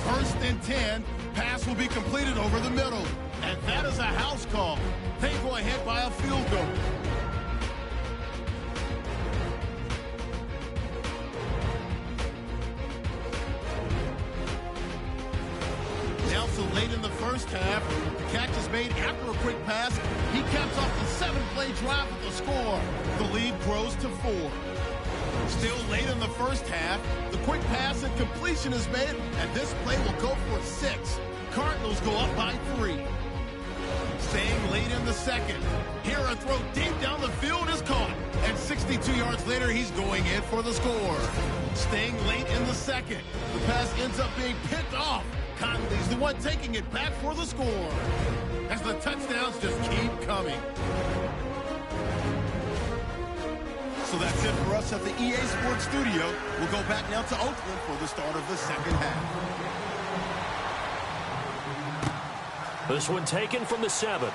1st and 10, pass will be completed over the middle. And that is a house call. They go ahead by a field goal. Now so late in the first half, the catch is made after a quick pass. He caps off the 7-play drive with the score. The lead grows to 4. Still late in the first half, the quick pass and completion is made, and this play will go for 6. Cardinals go up by 3. Staying late in the second. Here a throw deep down the field is caught, and 62 yards later, he's going in for the score. Staying late in the second. The pass ends up being picked off. Conley's the one taking it back for the score, as the touchdowns just keep coming. So that's it for us at the EA Sports Studio. We'll go back now to Oakland for the start of the second half. This one taken from the 7.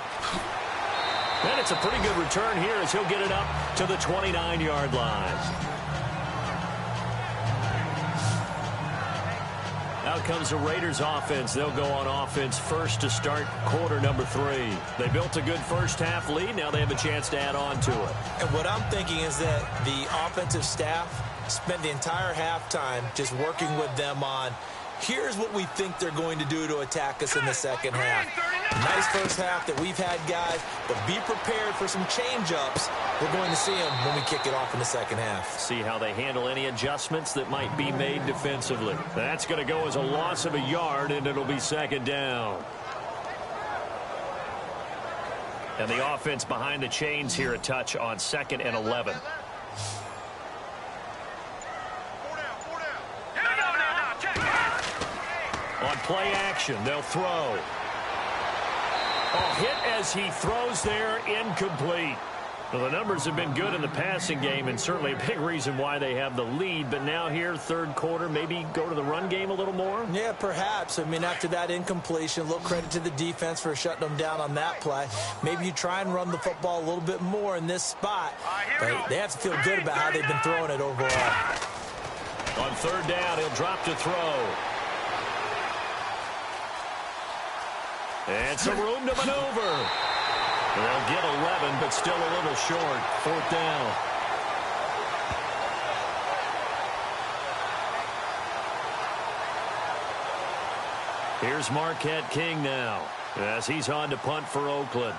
And it's a pretty good return here as he'll get it up to the 29-yard line. Out comes the Raiders offense. They'll go on offense first to start quarter number 3. They built a good first half lead. Now they have a chance to add on to it. And what I'm thinking is that the offensive staff spent the entire halftime just working with them on, here's what we think they're going to do to attack us in the second half. Nice first half that we've had, guys, but be prepared for some change-ups. We're going to see them when we kick it off in the second half. See how they handle any adjustments that might be made defensively. That's going to go as a loss of a yard, and it'll be second down. And the offense behind the chains here a touch on 2nd and 11. On play action, they'll throw. Hit as he throws there, incomplete. Well, the numbers have been good in the passing game, and certainly a big reason why they have the lead. But now here, third quarter, maybe go to the run game a little more? Yeah, perhaps. I mean, after that incompletion, a little credit to the defense for shutting them down on that play. Maybe you try and run the football a little bit more in this spot. But they have to feel good about how they've been throwing it overall. On third down, he'll drop to throw. And some room to maneuver. They'll get 11, but still a little short. Fourth down. Here's Marquette King now as he's on to punt for Oakland.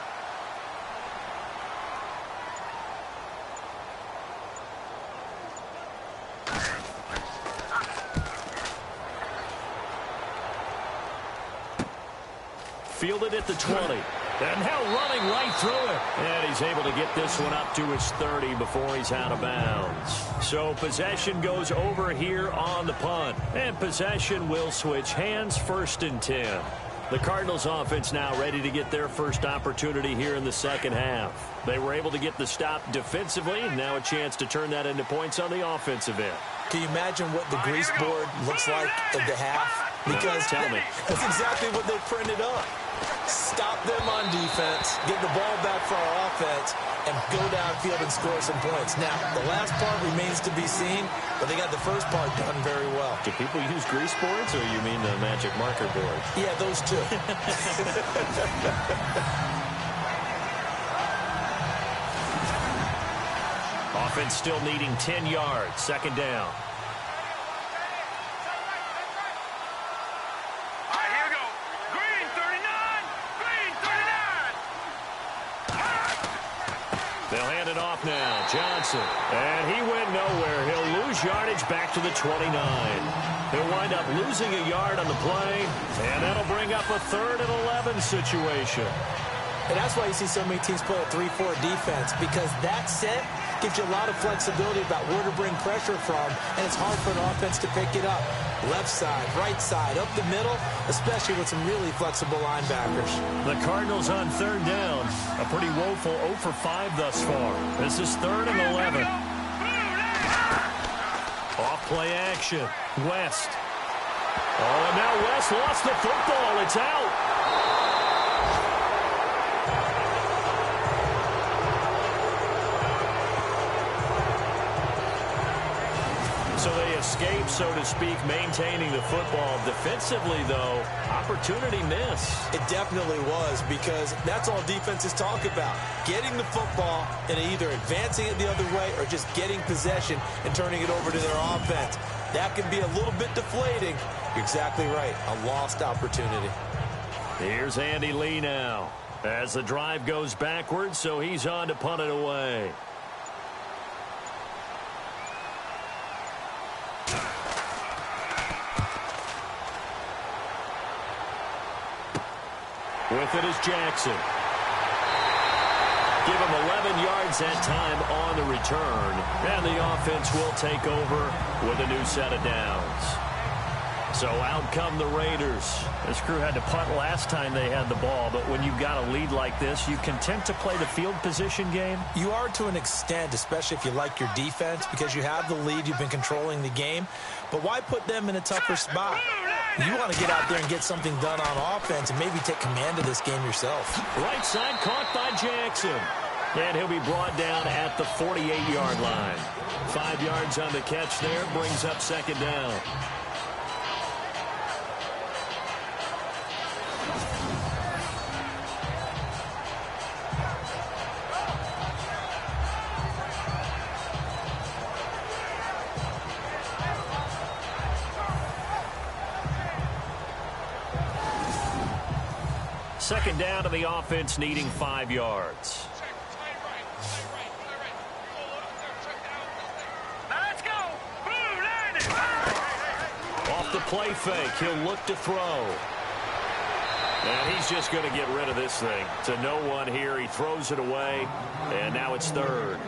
Fielded at the 20. And now running right through it. And he's able to get this one up to his 30 before he's out of bounds. So possession goes over here on the punt. And possession will switch hands, 1st and 10. The Cardinals offense now ready to get their first opportunity here in the second half. They were able to get the stop defensively. Now a chance to turn that into points on the offensive end. Can you imagine what the grease board looks like at the half? Because tell me. That's exactly what they printed up. Stop them on defense, get the ball back for our offense, and go downfield and score some points. Now, the last part remains to be seen, but they got the first part done very well. Do people use grease boards, or you mean the magic marker board? Yeah, those two. Offense still needing 10 yards. Second down. They'll hand it off now. Johnson. And he went nowhere. He'll lose yardage back to the 29. He'll wind up losing a yard on the play. And that'll bring up a 3rd and 11 situation. And that's why you see so many teams play a 3-4 defense, because that set gives you a lot of flexibility about where to bring pressure from, and it's hard for an offense to pick it up. Left side, right side, up the middle, especially with some really flexible linebackers. The Cardinals on third down. A pretty woeful 0 for 5 thus far. This is 3rd and 11. Off play action. West. Oh, and now West lost the football. It's out. So they escape, so to speak, maintaining the football. Defensively, though, opportunity miss. It definitely was, because that's all defenses talk about. Getting the football and either advancing it the other way or just getting possession and turning it over to their offense. That can be a little bit deflating. You're exactly right. A lost opportunity. Here's Andy Lee now as the drive goes backwards, so he's on to punt it away. With it is Jackson. Give him 11 yards that time on the return. And the offense will take over with a new set of downs. So out come the Raiders. This crew had to punt last time they had the ball, but when you've got a lead like this, you content to play the field position game? You are to an extent, especially if you like your defense, because you have the lead, you've been controlling the game. But why put them in a tougher spot? You want to get out there and get something done on offense and maybe take command of this game yourself. Right side caught by Jackson. And he'll be brought down at the 48-yard line. 5 yards on the catch there, brings up second down. second down to the offense needing 5 yards. Let's go. Blue line. Off the play fake, he'll look to throw. And he's just going to get rid of this thing. To no one here. He throws it away, and now it's third.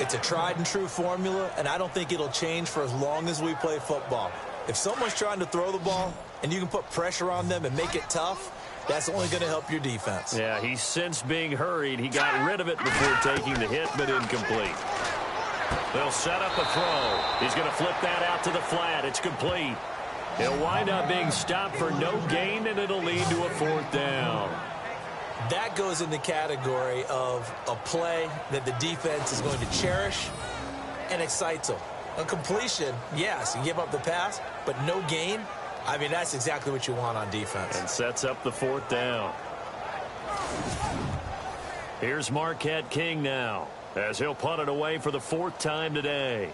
It's a tried and true formula, and I don't think it'll change for as long as we play football. If someone's trying to throw the ball and you can put pressure on them and make it tough, that's only going to help your defense. Yeah, he's since being hurried. He got rid of it before taking the hit, but incomplete. They'll set up a throw. He's going to flip that out to the flat. It's complete. He'll wind up being stopped for no gain, and it'll lead to a 4th down. That goes in the category of a play that the defense is going to cherish and excites them. A completion, yes, you give up the pass, but no gain. I mean, that's exactly what you want on defense. And sets up the 4th down. Here's Marquette King now, as he'll punt it away for the 4th time today.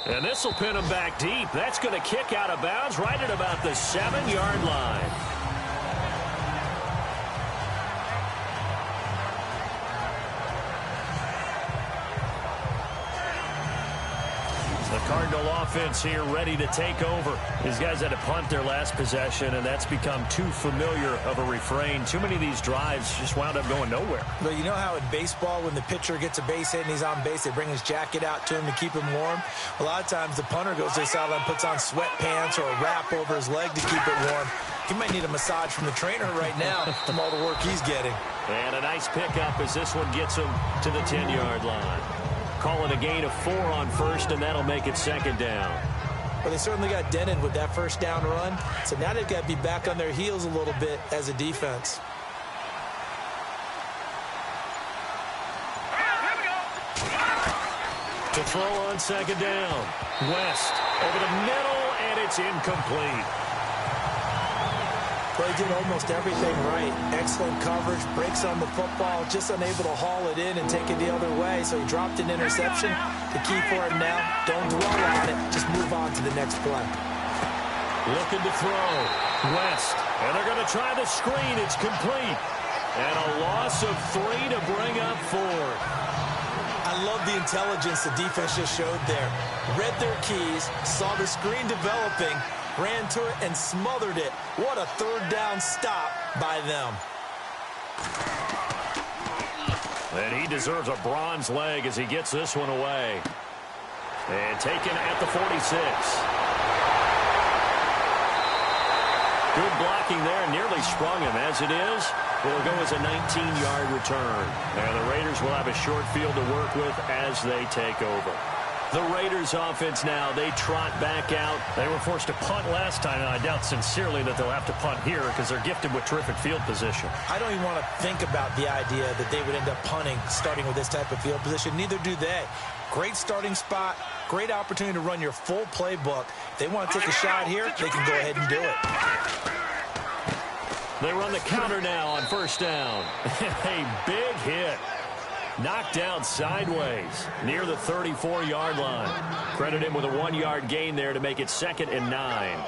And this will pin him back deep. That's going to kick out of bounds right at about the 7-yard line. The Cardinal offense here ready to take over. These guys had to punt their last possession, and that's become too familiar of a refrain. Too many of these drives just wound up going nowhere. But you know how in baseball, when the pitcher gets a base hit and he's on base, they bring his jacket out to him to keep him warm? A lot of times the punter goes to the sideline, puts on sweatpants or a wrap over his leg to keep it warm. He might need a massage from the trainer right now from all the work he's getting. And a nice pickup as this one gets him to the 10-yard line. Call it a gain of 4 on first, and that'll make it 2nd down. Well, they certainly got dented with that first down run, so now they've got to be back on their heels a little bit as a defense. To throw on 2nd down. West over the middle, and it's incomplete. Well, he did almost everything right. Excellent coverage, breaks on the football, just unable to haul it in and take it the other way. So he dropped an interception. The key for him now, don't dwell on it. Just move on to the next play. Looking to throw. West. And they're going to try the screen. It's complete. And a loss of 3 to bring up 4. I love the intelligence the defense just showed there. Read their keys, saw the screen developing, ran to it and smothered it. What a 3rd down stop by them. And he deserves a bronze leg as he gets this one away. And taken at the 46. Good blocking there, nearly sprung him. As it is, will go as a 19-yard return. And the Raiders will have a short field to work with as they take over. The Raiders offense now, they trot back out. They were forced to punt last time, and I doubt sincerely that they'll have to punt here because they're gifted with terrific field position. I don't even want to think about the idea that they would end up punting starting with this type of field position. Neither do they. Great starting spot, great opportunity to run your full playbook. If they want to take a shot here, they can go ahead and do it. They run the counter now on 1st down. A big hit. Knocked down sideways near the 34-yard line. Credit him with a 1-yard gain there to make it 2nd and 9.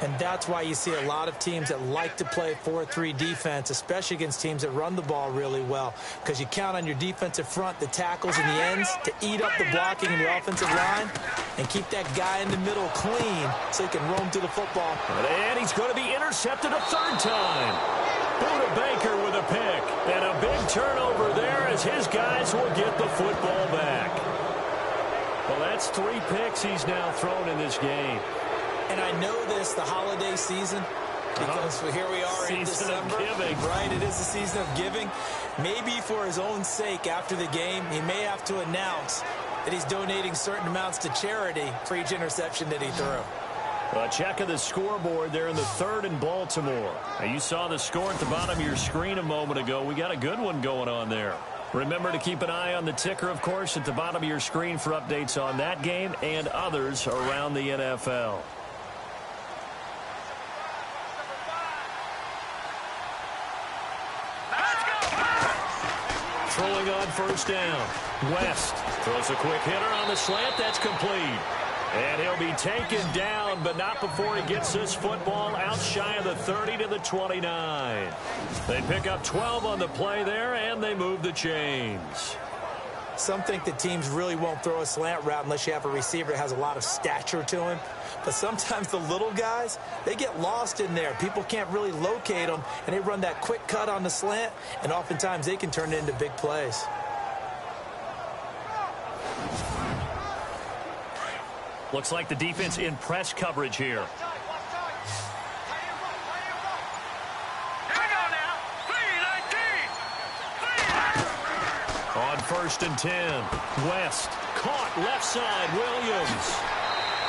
And that's why you see a lot of teams that like to play 4-3 defense, especially against teams that run the ball really well, because you count on your defensive front, the tackles and the ends, to eat up the blocking in the offensive line and keep that guy in the middle clean so he can roam through the football. And he's going to be intercepted a 3rd time. Buda Baker with a pick, and a big turnover there as his guys will get the football back. Well, that's 3 picks he's now thrown in this game. And I know this, the holiday season, because here we are in December. Season of giving. Right, it is the season of giving. Maybe for his own sake after the game, he may have to announce that he's donating certain amounts to charity for each interception that he threw. A check of the scoreboard there in the 3rd in Baltimore. Now, you saw the score at the bottom of your screen a moment ago. We got a good one going on there. Remember to keep an eye on the ticker, of course, at the bottom of your screen for updates on that game and others around the NFL. throwing on first down. West throws a quick hitter on the slant. That's complete. And he'll be taken down, but not before he gets this football out shy of the 30 to the 29. They pick up 12 on the play there, and they move the chains. Some think that teams really won't throw a slant route unless you have a receiver that has a lot of stature to him. But sometimes the little guys, they get lost in there. People can't really locate them, and they run that quick cut on the slant, and oftentimes they can turn it into big plays. Looks like the defense in press coverage here. On 1st and 10, West caught left side, Williams.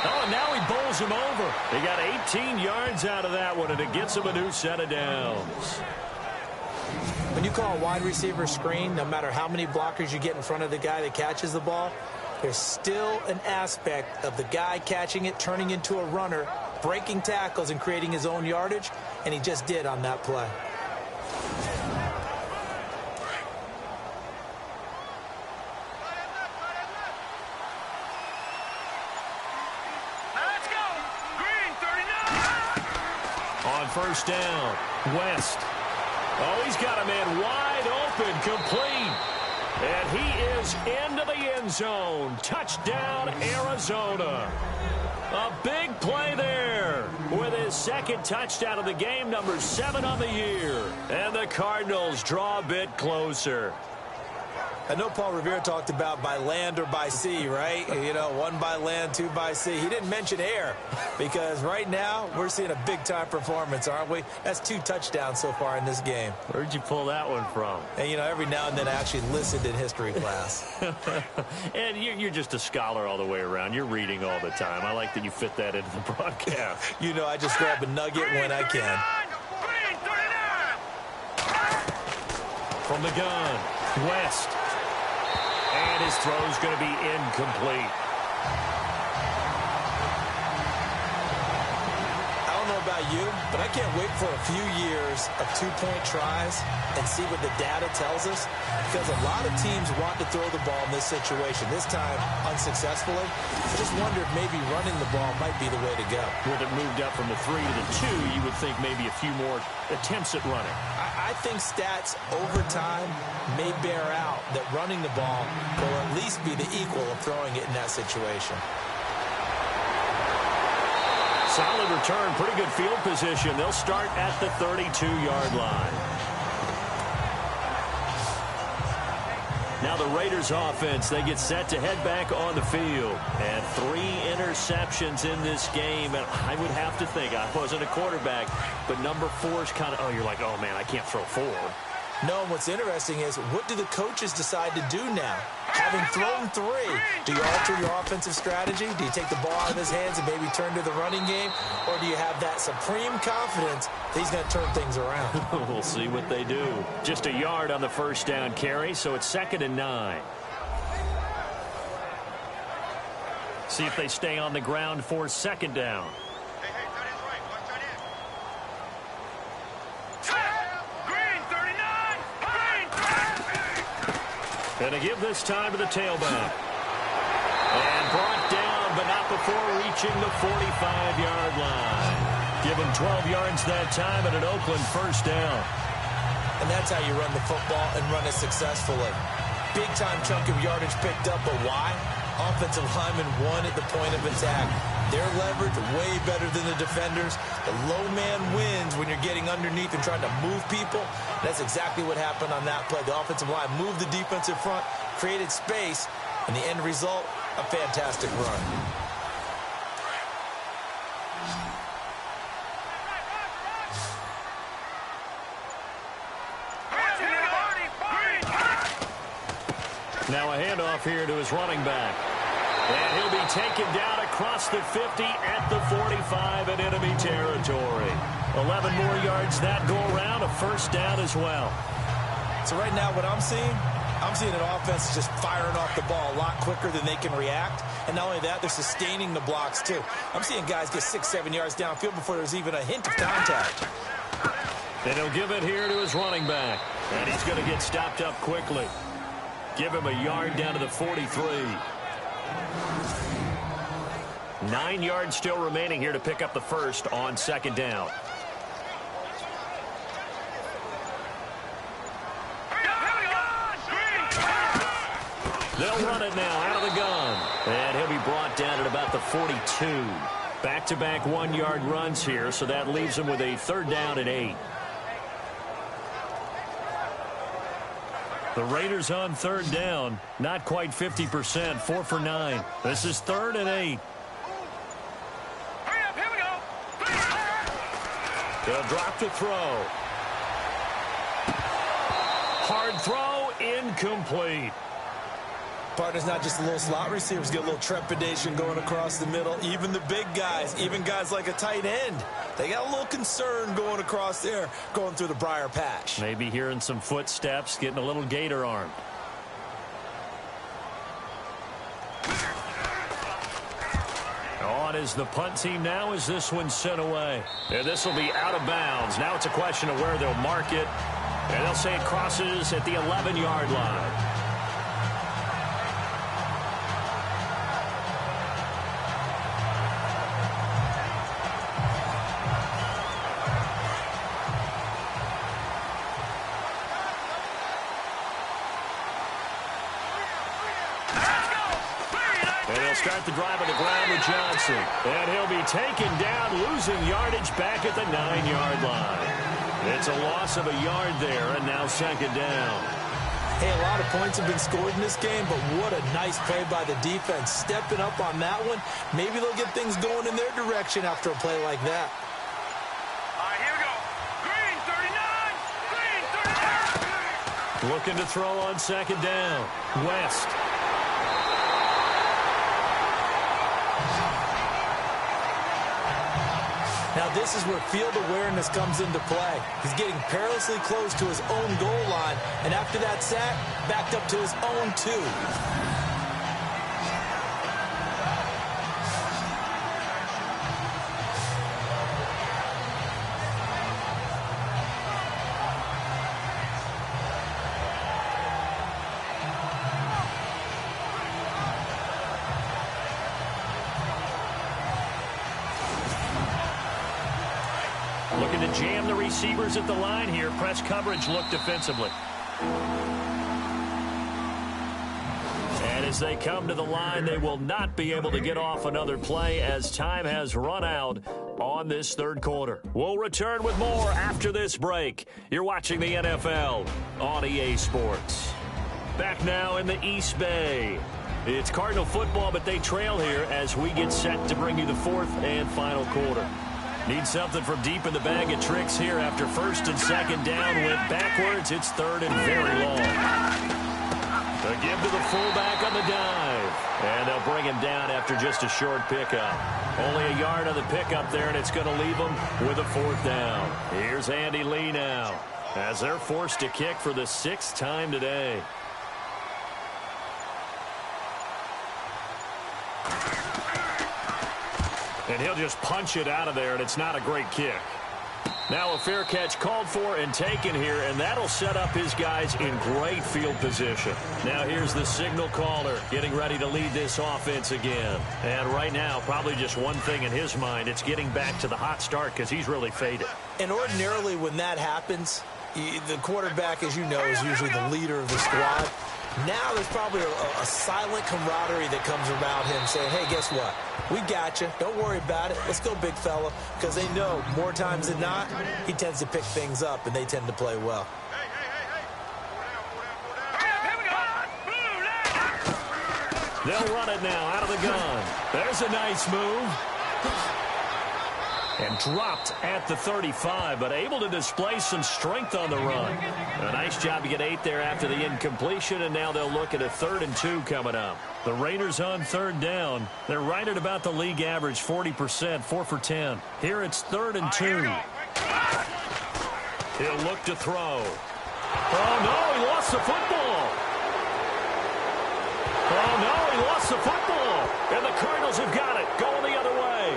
Oh, and now he bowls him over. They got 18 yards out of that one, and it gets him a new set of downs. When you call a wide receiver screen, no matter how many blockers you get in front of the guy that catches the ball, there's still an aspect of the guy catching it, turning into a runner, breaking tackles and creating his own yardage, and he just did on that play. Let's go! Green 39! On 1st down, West. Oh, he's got a man wide open, complete. And he is into the end zone. Touchdown, Arizona. A big play there with his second touchdown of the game, number 7 on the year. And the Cardinals draw a bit closer. I know Paul Revere talked about by land or by sea, right? You know, 1 by land, 2 by sea. He didn't mention air because right now we're seeing a big-time performance, aren't we? That's 2 touchdowns so far in this game. Where'd you pull that one from? And, you know, every now and then I actually listened in history class. And you're just a scholar all the way around. You're reading all the time. I like that you fit that into the broadcast. You know, I just grab a nugget when I can. Green 39! From the gun, West. And his throw's going to be incomplete. I don't know about you, but I can't wait for a few years of 2-point tries and see what the data tells us, because a lot of teams want to throw the ball in this situation, this time unsuccessfully. I just wonder if maybe running the ball might be the way to go. With it moved up from the 3 to the 2, you would think maybe a few more attempts at running. I think stats over time may bear out that running the ball will at least be the equal of throwing it in that situation. Solid return, pretty good field position. They'll start at the 32-yard line. Now the Raiders offense, they get set to head back on the field. And 3 interceptions in this game. And I would have to think, I wasn't a quarterback, but number 4 is kind of, oh, you're like, oh, man, I can't throw 4. No, and what's interesting is, what do the coaches decide to do now? Having thrown 3, do you alter your offensive strategy? Do you take the ball out of his hands and maybe turn to the running game? Or do you have that supreme confidence that he's going to turn things around? We'll see what they do. Just a yard on the first down carry, so it's 2nd and 9. See if they stay on the ground for 2nd down. And to give this time to the tailback. And brought down, but not before reaching the 45-yard line. Given 12 yards that time and an Oakland first down. And that's how you run the football and run it successfully. Big-time chunk of yardage picked up, but why? Offensive linemen won at the point of attack. Their leverage way better than the defenders. The low man wins when you're getting underneath and trying to move people. That's exactly what happened on that play. The offensive line moved the defensive front, created space, and the end result, a fantastic run. Now a handoff here to his running back. And he'll be taken down across the 50 at the 45 in enemy territory. 11 more yards that go around, a first down as well. So right now what I'm seeing an offense just firing off the ball a lot quicker than they can react. And not only that, they're sustaining the blocks too. I'm seeing guys get 6-7 yards downfield before there's even a hint of contact. And he'll give it here to his running back. And he's going to get stopped up quickly. Give him a yard down to the 43. 9 yards still remaining here to pick up the first on second down. They'll run it now out of the gun. And he'll be brought down at about the 42. Back-to-back 1-yard runs here, so that leaves him with a third down and 8. The Raiders on third down, not quite 50%, 4 for 9. This is third and 8. Hurry up, here we go. They'll drop to throw. Hard throw, incomplete. Partner's not just a little slot receivers get a little trepidation going across the middle. Even the big guys, even guys like a tight end, they got a little concern going across there, going through the briar patch. Maybe hearing some footsteps, getting a little gator armed. On is the punt team now as this one's sent away. And this will be out of bounds. Now it's a question of where they'll mark it. And they'll say it crosses at the 11-yard line. Start the drive on the ground with Johnson. And he'll be taken down, losing yardage back at the 9-yard line. It's a loss of a yard there, and now second down. Hey, a lot of points have been scored in this game, but what a nice play by the defense. Stepping up on that one, maybe they'll get things going in their direction after a play like that. All right, here we go. Green 39. Green 39. Looking to throw on second down. West. Now this is where field awareness comes into play. He's getting perilously close to his own goal line, and after that sack, backed up to his own 2. Looking to jam the receivers at the line here. Press coverage look defensively. And as they come to the line, they will not be able to get off another play as time has run out on this third quarter. We'll return with more after this break. You're watching the NFL on EA Sports. Back now in the East Bay. It's Cardinal football, but they trail here as we get set to bring you the fourth and final quarter. Need something from deep in the bag of tricks here after first and second down went backwards. It's third and very long. A give to the fullback on the dive. And they'll bring him down after just a short pickup. Only a yard on the pickup there, and it's going to leave him with a fourth down. Here's Andy Lee now as they're forced to kick for the 6th time today. And he'll just punch it out of there, and it's not a great kick. Now a fair catch called for and taken here, and that'll set up his guys in great field position. Now here's the signal caller getting ready to lead this offense again. And right now, probably just one thing in his mind, it's getting back to the hot start because he's really faded. And ordinarily when that happens, the quarterback, as you know, is usually the leader of the squad. Now there's probably a silent camaraderie that comes around him saying, hey, guess what? We got you. Don't worry about it. Let's go, big fella. Because they know more times than not, he tends to pick things up, and they tend to play well. They'll run it now out of the gun. There's a nice move. And dropped at the 35, but able to display some strength on the run. A nice job to get 8 there after the incompletion, and now they'll look at a 3rd and 2 coming up. The Raiders on third down. They're right at about the league average, 40%, 4 for 10. Here it's 3rd and 2. He'll look to throw. Oh, no, he lost the football. Oh, no, he lost the football. And the Cardinals have got it, going the other way.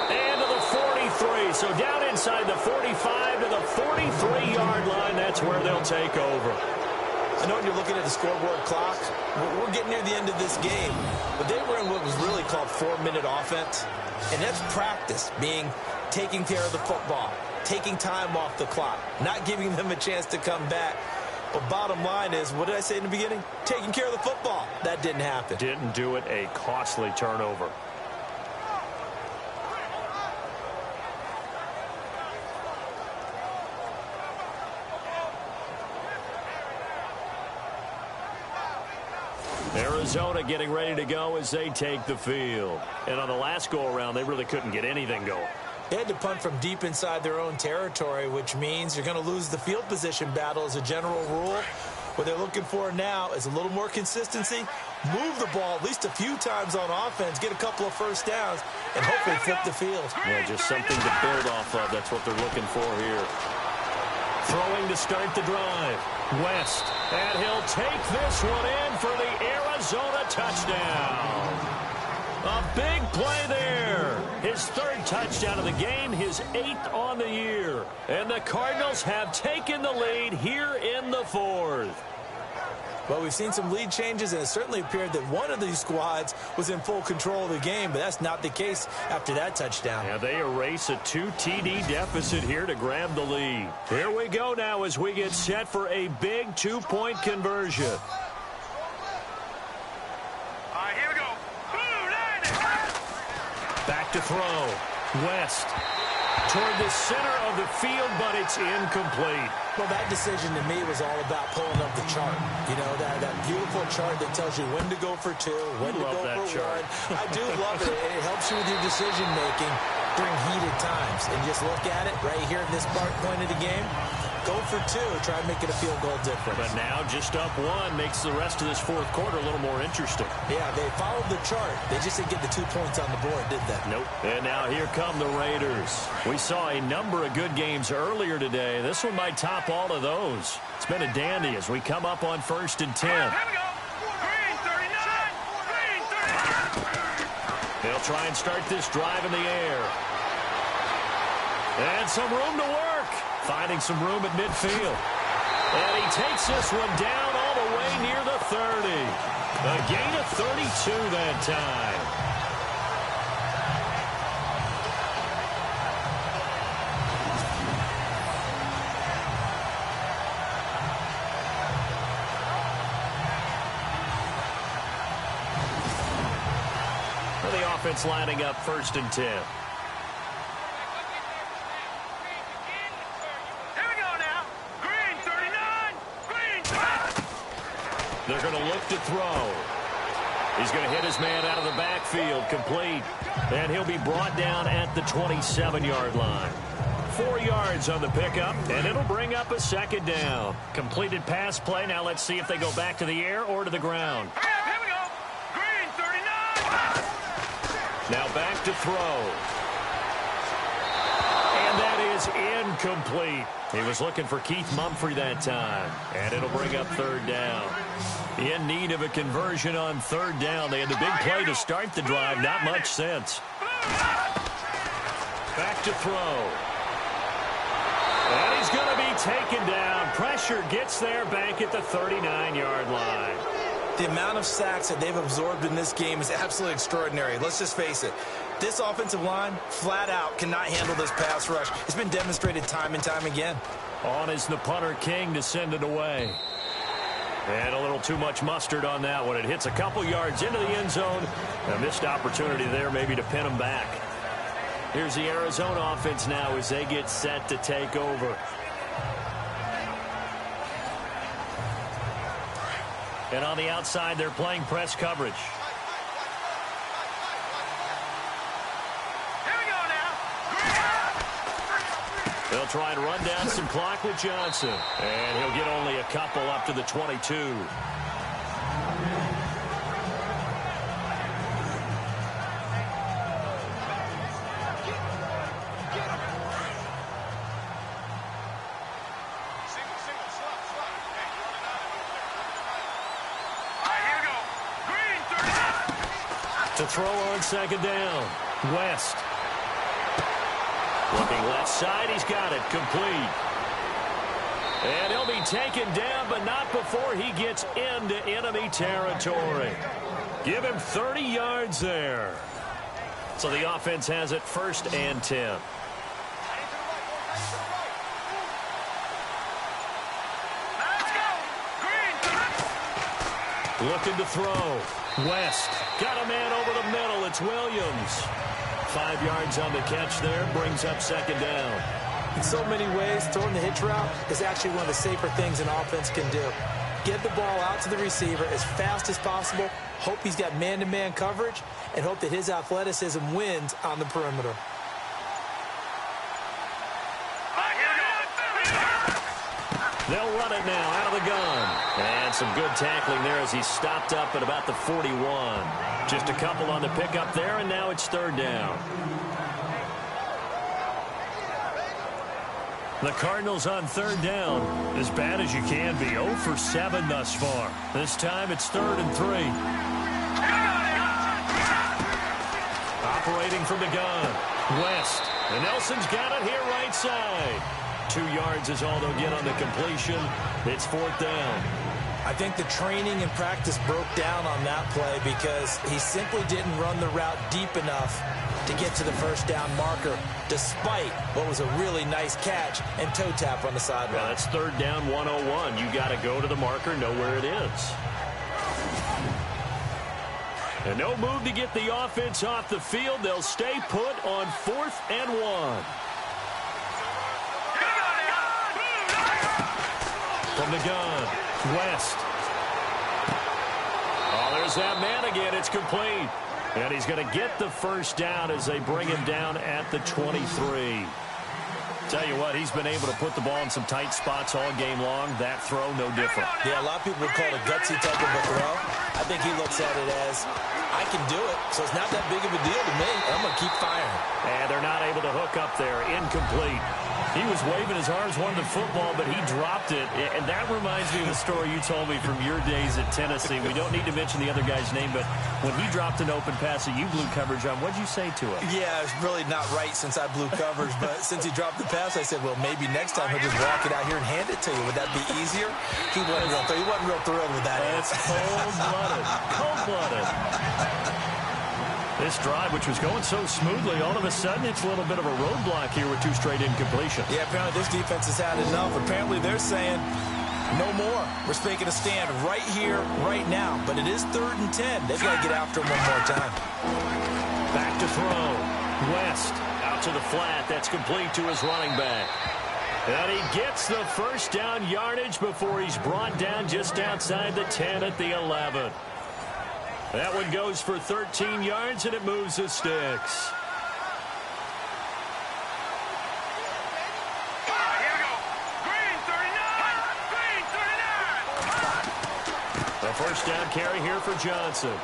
And to the 43, so down inside the 45 to the 43-yard line. That's where they'll take over. I know when you're looking at the scoreboard clock, we're getting near the end of this game, but they were in what was really called 4-minute offense, and that's practice, being taking care of the football, taking time off the clock, not giving them a chance to come back. But bottom line is, what did I say in the beginning? Taking care of the football. That didn't happen. Didn't do it. A costly turnover. Arizona getting ready to go as they take the field. And on the last go-around, they really couldn't get anything going. They had to punt from deep inside their own territory, which means you're going to lose the field position battle as a general rule. What they're looking for now is a little more consistency, move the ball at least a few times on offense, get a couple of first downs, and hopefully flip the field. Yeah, just something to build off of. That's what they're looking for here. Throwing to start the drive. West, and he'll take this one in for the Arizona touchdown. A big play there. His third touchdown of the game, his 8th on the year. And the Cardinals have taken the lead here in the 4th. Well, we've seen some lead changes, and it certainly appeared that one of these squads was in full control of the game, but that's not the case after that touchdown. Yeah, they erase a 2 TD deficit here to grab the lead. Here we go now as we get set for a big 2-point conversion. Here we go. Back to throw. West toward the center of the field, but it's incomplete. Well, that decision to me was all about pulling up the chart. You know, that beautiful chart that tells you when to go for 2, when to go for 1. I do love it. It helps you with your decision-making during heated times. And just look at it right here in this point of the game. Go for 2. Try and make it a field goal difference. But now just up 1 makes the rest of this 4th quarter a little more interesting. Yeah, they followed the chart. They just didn't get the 2 points on the board, did they? Nope. And now here come the Raiders. We saw a number of good games earlier today. This one might top all of those. It's been a dandy as we come up on 1st and 10. Here we go. Green 39. Green 39. They'll try and start this drive in the air. And some room to work. Finding some room at midfield. And he takes this one down all the way near the 30. A gain of 32 that time. Well, the offense lining up 1st and 10. They're going to look to throw. He's going to hit his man out of the backfield, complete. And he'll be brought down at the 27-yard line. 4 yards on the pickup, and it'll bring up a 2nd down. Completed pass play. Now let's see if they go back to the air or to the ground. Here we go. Green 39. Now back to throw. And that is incomplete. He was looking for Keith Mumphrey that time. And it'll bring up 3rd down. In need of a conversion on 3rd down. They had the big play to start the drive. Not much sense. Back to throw. And he's going to be taken down. Pressure gets there back at the 39-yard line. The amount of sacks that they've absorbed in this game is absolutely extraordinary. Let's just face it. This offensive line, flat out, cannot handle this pass rush. It's been demonstrated time and time again. On is the punter King to send it away. And a little too much mustard on that one. It hits a couple yards into the end zone. A missed opportunity there maybe to pin him back. Here's the Arizona offense now as they get set to take over. And on the outside, they're playing press coverage. Here we go now. They'll try and run down some clock with Johnson. And he'll get only a couple up to the 22. To throw on 2nd down. West. Looking left side. He's got it. Complete. And he'll be taken down, but not before he gets into enemy territory. Give him 30 yards there. So the offense has it 1st and 10. Looking to throw. West got a man over the middle. It's Williams. 5 yards on the catch there. Brings up 2nd down. In so many ways, throwing the hitch route is actually one of the safer things an offense can do. Get the ball out to the receiver as fast as possible. Hope he's got man-to-man coverage. And hope that his athleticism wins on the perimeter. They'll run it now out of the gun. And some good tackling there as he stopped up at about the 41. Just a couple on the pickup there, and now it's 3rd down. The Cardinals on 3rd down. As bad as you can be. 0 for 7 thus far. This time it's 3rd and 3. Operating from the gun. West. And Nelson's got it here right side. 2 yards is all they'll get on the completion. It's 4th down. I think the training and practice broke down on that play because he simply didn't run the route deep enough to get to the 1st down marker, despite what was a really nice catch and toe tap on the sideline. Well, that's 3rd down 101. You got to go to the marker, know where it is. And no move to get the offense off the field. They'll stay put on 4th and 1. From the gun, West. Oh, there's that man again. It's complete. And he's going to get the 1st down as they bring him down at the 23. Tell you what, he's been able to put the ball in some tight spots all game long. That throw, no different. Yeah, a lot of people would call it a gutsy type of a throw. I think he looks at it as, I can do it, so it's not that big of a deal to me. I'm going to keep firing. And they're not able to hook up there. Incomplete. He was waving his arms, wanted the football, but he dropped it. And that reminds me of the story you told me from your days at Tennessee. We don't need to mention the other guy's name, but when he dropped an open pass that you blew coverage on, what'd you say to him? Yeah, it's really not right since I blew coverage, but since he dropped the pass, I said, well, maybe next time he'll just walk it out here and hand it to you. Would that be easier? He wasn't real thrilled with that. That's cold-blooded. Cold-blooded. This drive, which was going so smoothly, all of a sudden it's a little bit of a roadblock here with 2 straight incompletions. Yeah, apparently this defense has had enough. Apparently they're saying no more. We're taking a stand right here, right now. But it is 3rd and 10. They've got to get after him one more time. Back to throw. West out to the flat. That's complete to his running back. And he gets the 1st down yardage before he's brought down just outside the 10 at the 11. That one goes for 13 yards, and it moves the sticks. Here we go. Green 39. Green 39. A 1st down carry here for Johnson.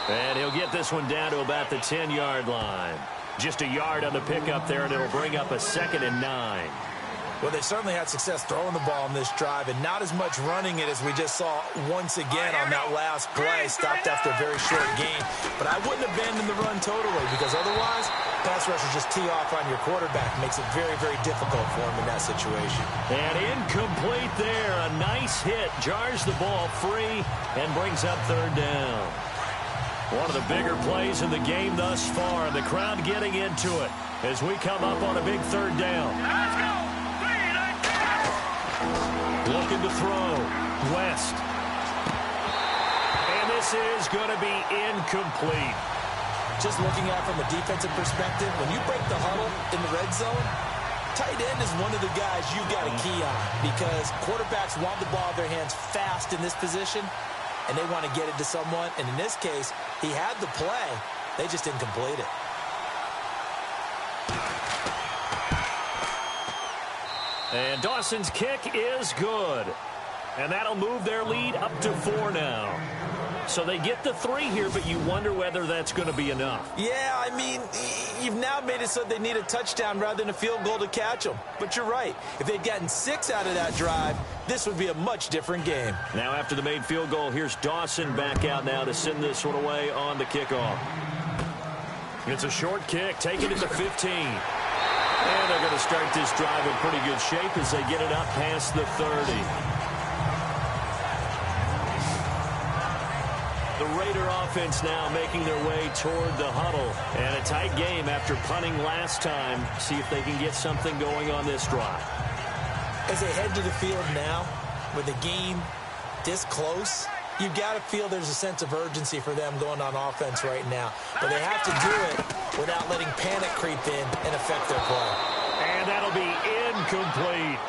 And he'll get this one down to about the 10-yard line. Just a yard on the pickup there, and it'll bring up a 2nd and 9. Well, they certainly had success throwing the ball on this drive, and not as much running it as we just saw once again on that last play. Stopped after a very short gain. But I wouldn't abandon the run totally, because otherwise, pass rushers just tee off on your quarterback. Makes it very, very difficult for him in that situation. And incomplete there. A nice hit. Jars the ball free and brings up 3rd down. One of the bigger plays in the game thus far. The crowd getting into it as we come up on a big 3rd down. Let's go. Looking to throw. West. And this is going to be incomplete. Just looking at it from a defensive perspective, when you break the huddle in the red zone, tight end is one of the guys you've got to key on because quarterbacks want the ball in their hands fast in this position, and they want to get it to someone. And in this case, he had the play. They just didn't complete it. And Dawson's kick is good. And that'll move their lead up to 4 now. So they get the 3 here, but you wonder whether that's going to be enough. Yeah, I mean, you've now made it so they need a touchdown rather than a field goal to catch them. But you're right. If they'd gotten 6 out of that drive, this would be a much different game. Now after the made field goal, here's Dawson back out now to send this one away on the kickoff. It's a short kick, taken at the 15. And they're going to start this drive in pretty good shape as they get it up past the 30. The Raider offense now making their way toward the huddle. And a tight game after punting last time. See if they can get something going on this drive. As they head to the field now, with the game this close, you've got to feel there's a sense of urgency for them going on offense right now. But they have to do it without letting panic creep in and affect their play. And that'll be incomplete.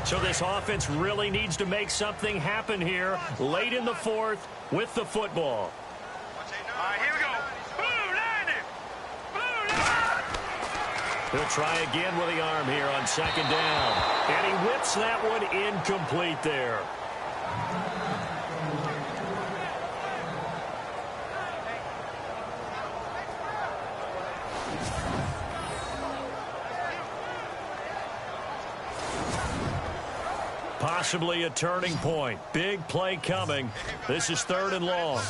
So this offense really needs to make something happen here late in the fourth with the football. All right, here we go. Blue line it. Blue line. He'll try again with the arm here on second down. And he whips that one incomplete there. Possibly a turning point. Big play coming. This is 3rd and long.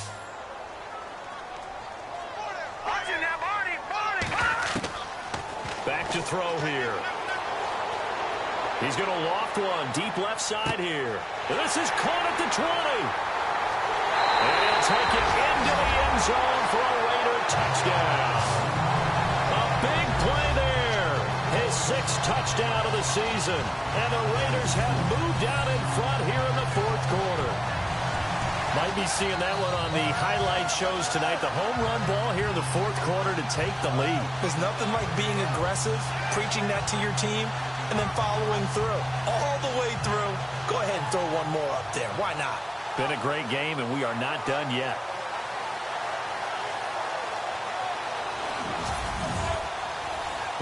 Back to throw here. He's going to loft one. Deep left side here. This is caught at the 20. And he'll take it into the end zone for a Raider touchdown. A big play there. His 6th touchdown of the season. And the Raiders have moved out in front here in the 4th quarter. Might be seeing that one on the highlight shows tonight. The home run ball here in the 4th quarter to take the lead. There's nothing like being aggressive, preaching that to your team, and then following through. All the way through. Go ahead and throw one more up there. Why not? Been a great game, and we are not done yet.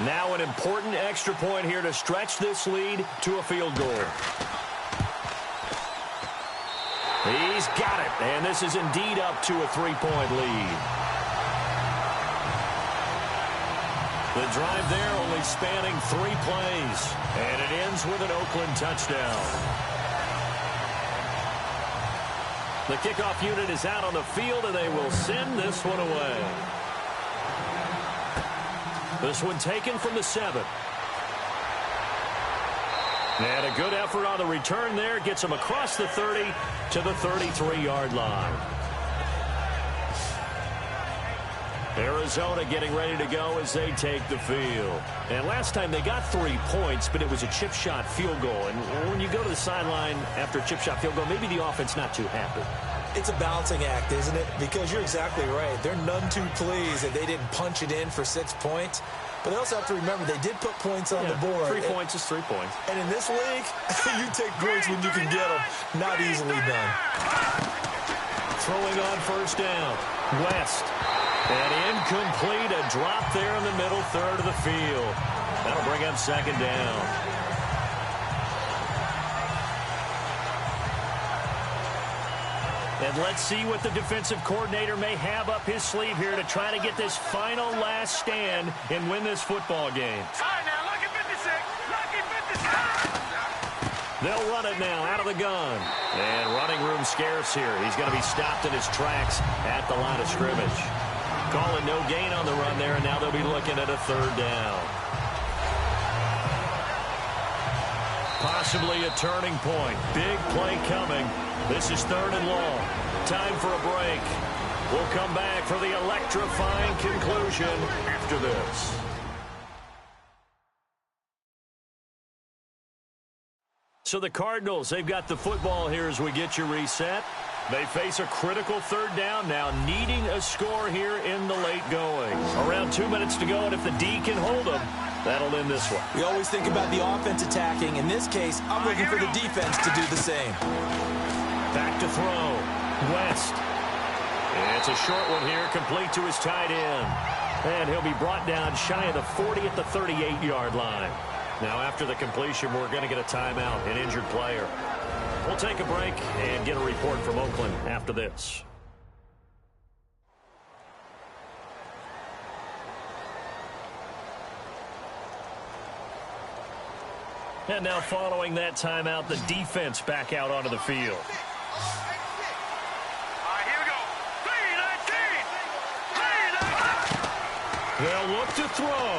Now an important extra point here to stretch this lead to a field goal. He's got it, and this is indeed up to a 3-point lead. The drive there only spanning 3 plays, and it ends with an Oakland touchdown. The kickoff unit is out on the field, and they will send this one away. This one taken from the 7. And a good effort on the return there. Gets him across the 30 to the 33-yard line. Arizona getting ready to go as they take the field. And last time they got 3 points, but it was a chip shot field goal. And when you go to the sideline after a chip shot field goal, maybe the offense not too happy. It's a balancing act, isn't it? Because you're exactly right. They're none too pleased that they didn't punch it in for 6 points. But they also have to remember they did put points on the board. 3 points is 3 points. And in this league, you take points when you can get them. Not easily done. Throwing on first down. West. And incomplete. A drop there in the middle third of the field. That'll bring up second down. And let's see what the defensive coordinator may have up his sleeve here to try to get this final last stand and win this football game. All right, now, lucky 56. Lucky 56. They'll run it now out of the gun. And running room scarce here. He's going to be stopped in his tracks at the line of scrimmage. Calling no gain on the run there, and now they'll be looking at a 3rd down. Possibly a turning point. Big play coming. This is 3rd and long. Time for a break. We'll come back for the electrifying conclusion after this. So the Cardinals, they've got the football here as we get you reset. They face a critical 3rd down now, needing a score here in the late going. Around 2 minutes to go, and if the D can hold them, that'll end this one. We always think about the offense attacking. In this case, I'm looking for the defense to do the same. Back to throw. West. And it's a short one here, complete to his tight end. And he'll be brought down shy of the 40 at the 38-yard line. Now, after the completion, we're going to get a timeout, an injured player. We'll take a break and get a report from Oakland after this. And now following that timeout, the defense back out onto the field. Here we go. 3-19. They'll look to throw.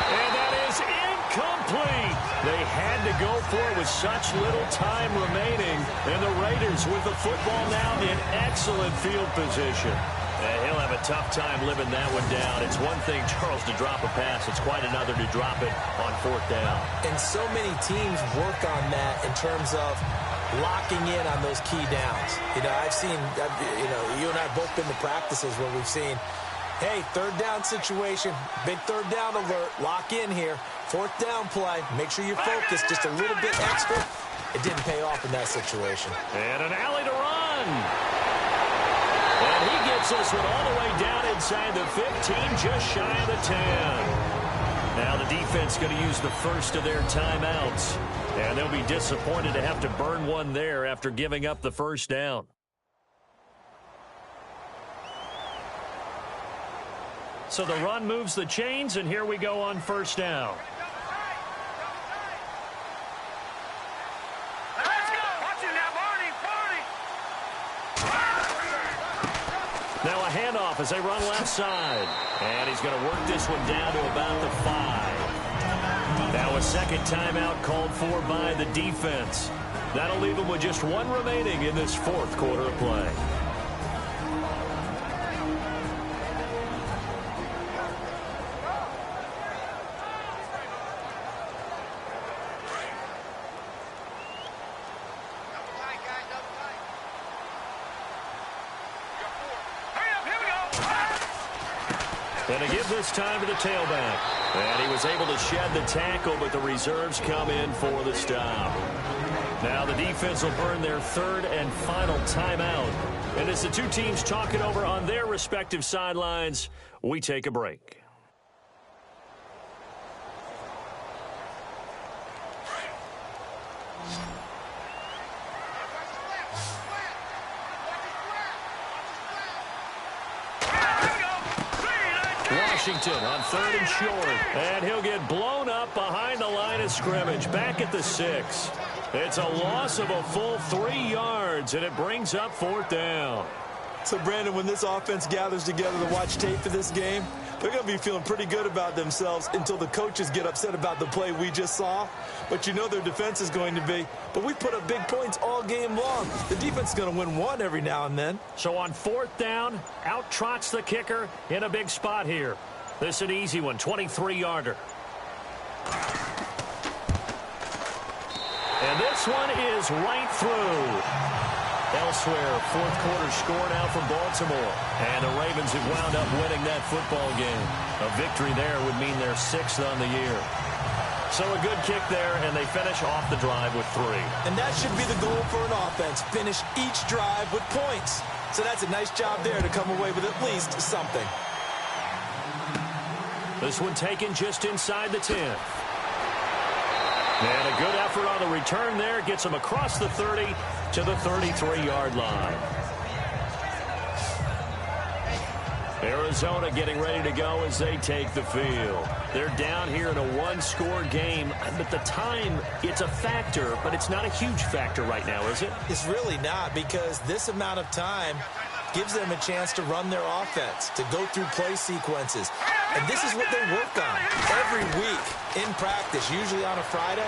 And that is incomplete. They had to go for it with such little time remaining. And the Raiders with the football now in excellent field position. And he'll have a tough time living that one down. It's one thing, Charles, to drop a pass. It's quite another to drop it on fourth down. And so many teams work on that in terms of locking in on those key downs. I've seen, you and I have both been to practices where we've seen, hey, third down situation, big third down alert, lock in here, fourth down play, make sure you focus just a little bit extra. It didn't pay off in that situation. And an alley to run. And he gets this one all the way down inside the 15, just shy of the 10. Now the defense going to use the first of their timeouts. And they'll be disappointed to have to burn one there after giving up the first down. So the run moves the chains, and here we go on first down. Now a handoff as they run left side. And he's going to work this one down to about the 5. Now a second timeout called for by the defense. That'll leave them with just one remaining in this fourth quarter of play. And to give this time to the tailback. And he was able to shed the tackle, but the reserves come in for the stop. Now the defense will burn their third and final timeout. And as the two teams talk it over on their respective sidelines, we take a break. Washington on third and short. And he'll get blown up behind the line of scrimmage. Back at the 6. It's a loss of a full 3 yards, and it brings up fourth down. So, Brandon, when this offense gathers together to watch tape for this game, they're going to be feeling pretty good about themselves until the coaches get upset about the play we just saw. But you know their defense is going to be. But we put up big points all game long. The defense is going to win one every now and then. So on fourth down, out trots the kicker in a big spot here. This is an easy one, 23-yarder. And this one is right through. Elsewhere, fourth quarter score now from Baltimore. And the Ravens have wound up winning that football game. A victory there would mean their 6th on the year. So a good kick there, and they finish off the drive with 3. And that should be the goal for an offense, finish each drive with points. So that's a nice job there to come away with at least something. This one taken just inside the 10. And a good effort on the return there. Gets him across the 30 to the 33-yard line. Arizona getting ready to go as they take the field. They're down here in a one-score game, but the time, it's a factor, but it's not a huge factor right now, is it? It's really not, because this amount of time gives them a chance to run their offense, to go through play sequences. And this is what they work on every week in practice, usually on a Friday.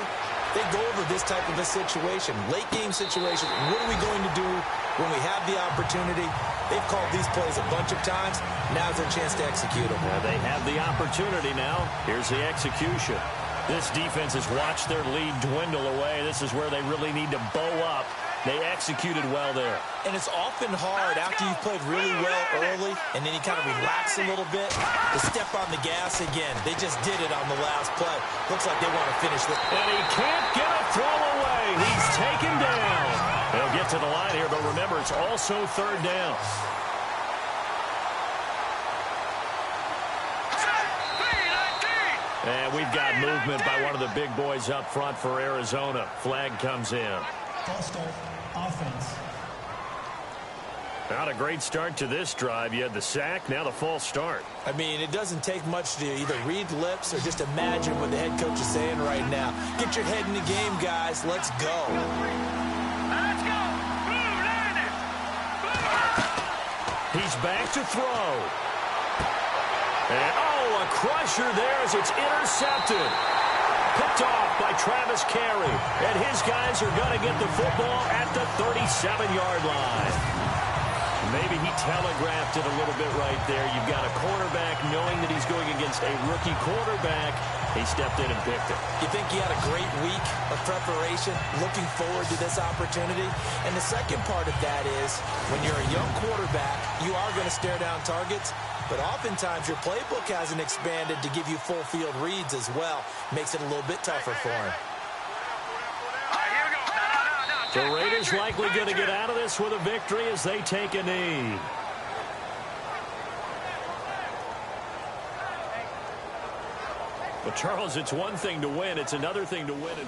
They go over this type of a situation, late game situation. What are we going to do when we have the opportunity? They've called these plays a bunch of times. Now's their chance to execute them. Well, they have the opportunity now. Here's the execution. This defense has watched their lead dwindle away. This is where they really need to bow up. They executed well there. And it's often hard after you've played really well early and then you kind of relax a little bit to step on the gas again. They just did it on the last play. Looks like they want to finish with. And he can't get a throw away. He's taken down. He'll get to the line here, but remember, it's also third down. And we've got movement by one of the big boys up front for Arizona. Flag comes in. False start, offense. Not a great start to this drive. You had the sack, now the false start. I mean, it doesn't take much to either read lips or just imagine what the head coach is saying right now. Get your head in the game, guys. Let's go. Let's go. Blue, line it. Blue. He's back to throw. And, oh, a crusher there as it's intercepted. Picked off by Travis Carey. And his guys are going to get the football at the 37-yard line. Maybe he telegraphed it a little bit right there. You've got a quarterback knowing that he's going against a rookie quarterback. He stepped in and picked it. You think he had a great week of preparation, looking forward to this opportunity? And the second part of that is, when you're a young quarterback, you are going to stare down targets, but oftentimes your playbook hasn't expanded to give you full field reads as well. Makes it a little bit tougher for him. The Raiders likely going to get out of this with a victory as they take a knee. But, Charles, it's one thing to win. It's another thing to win it.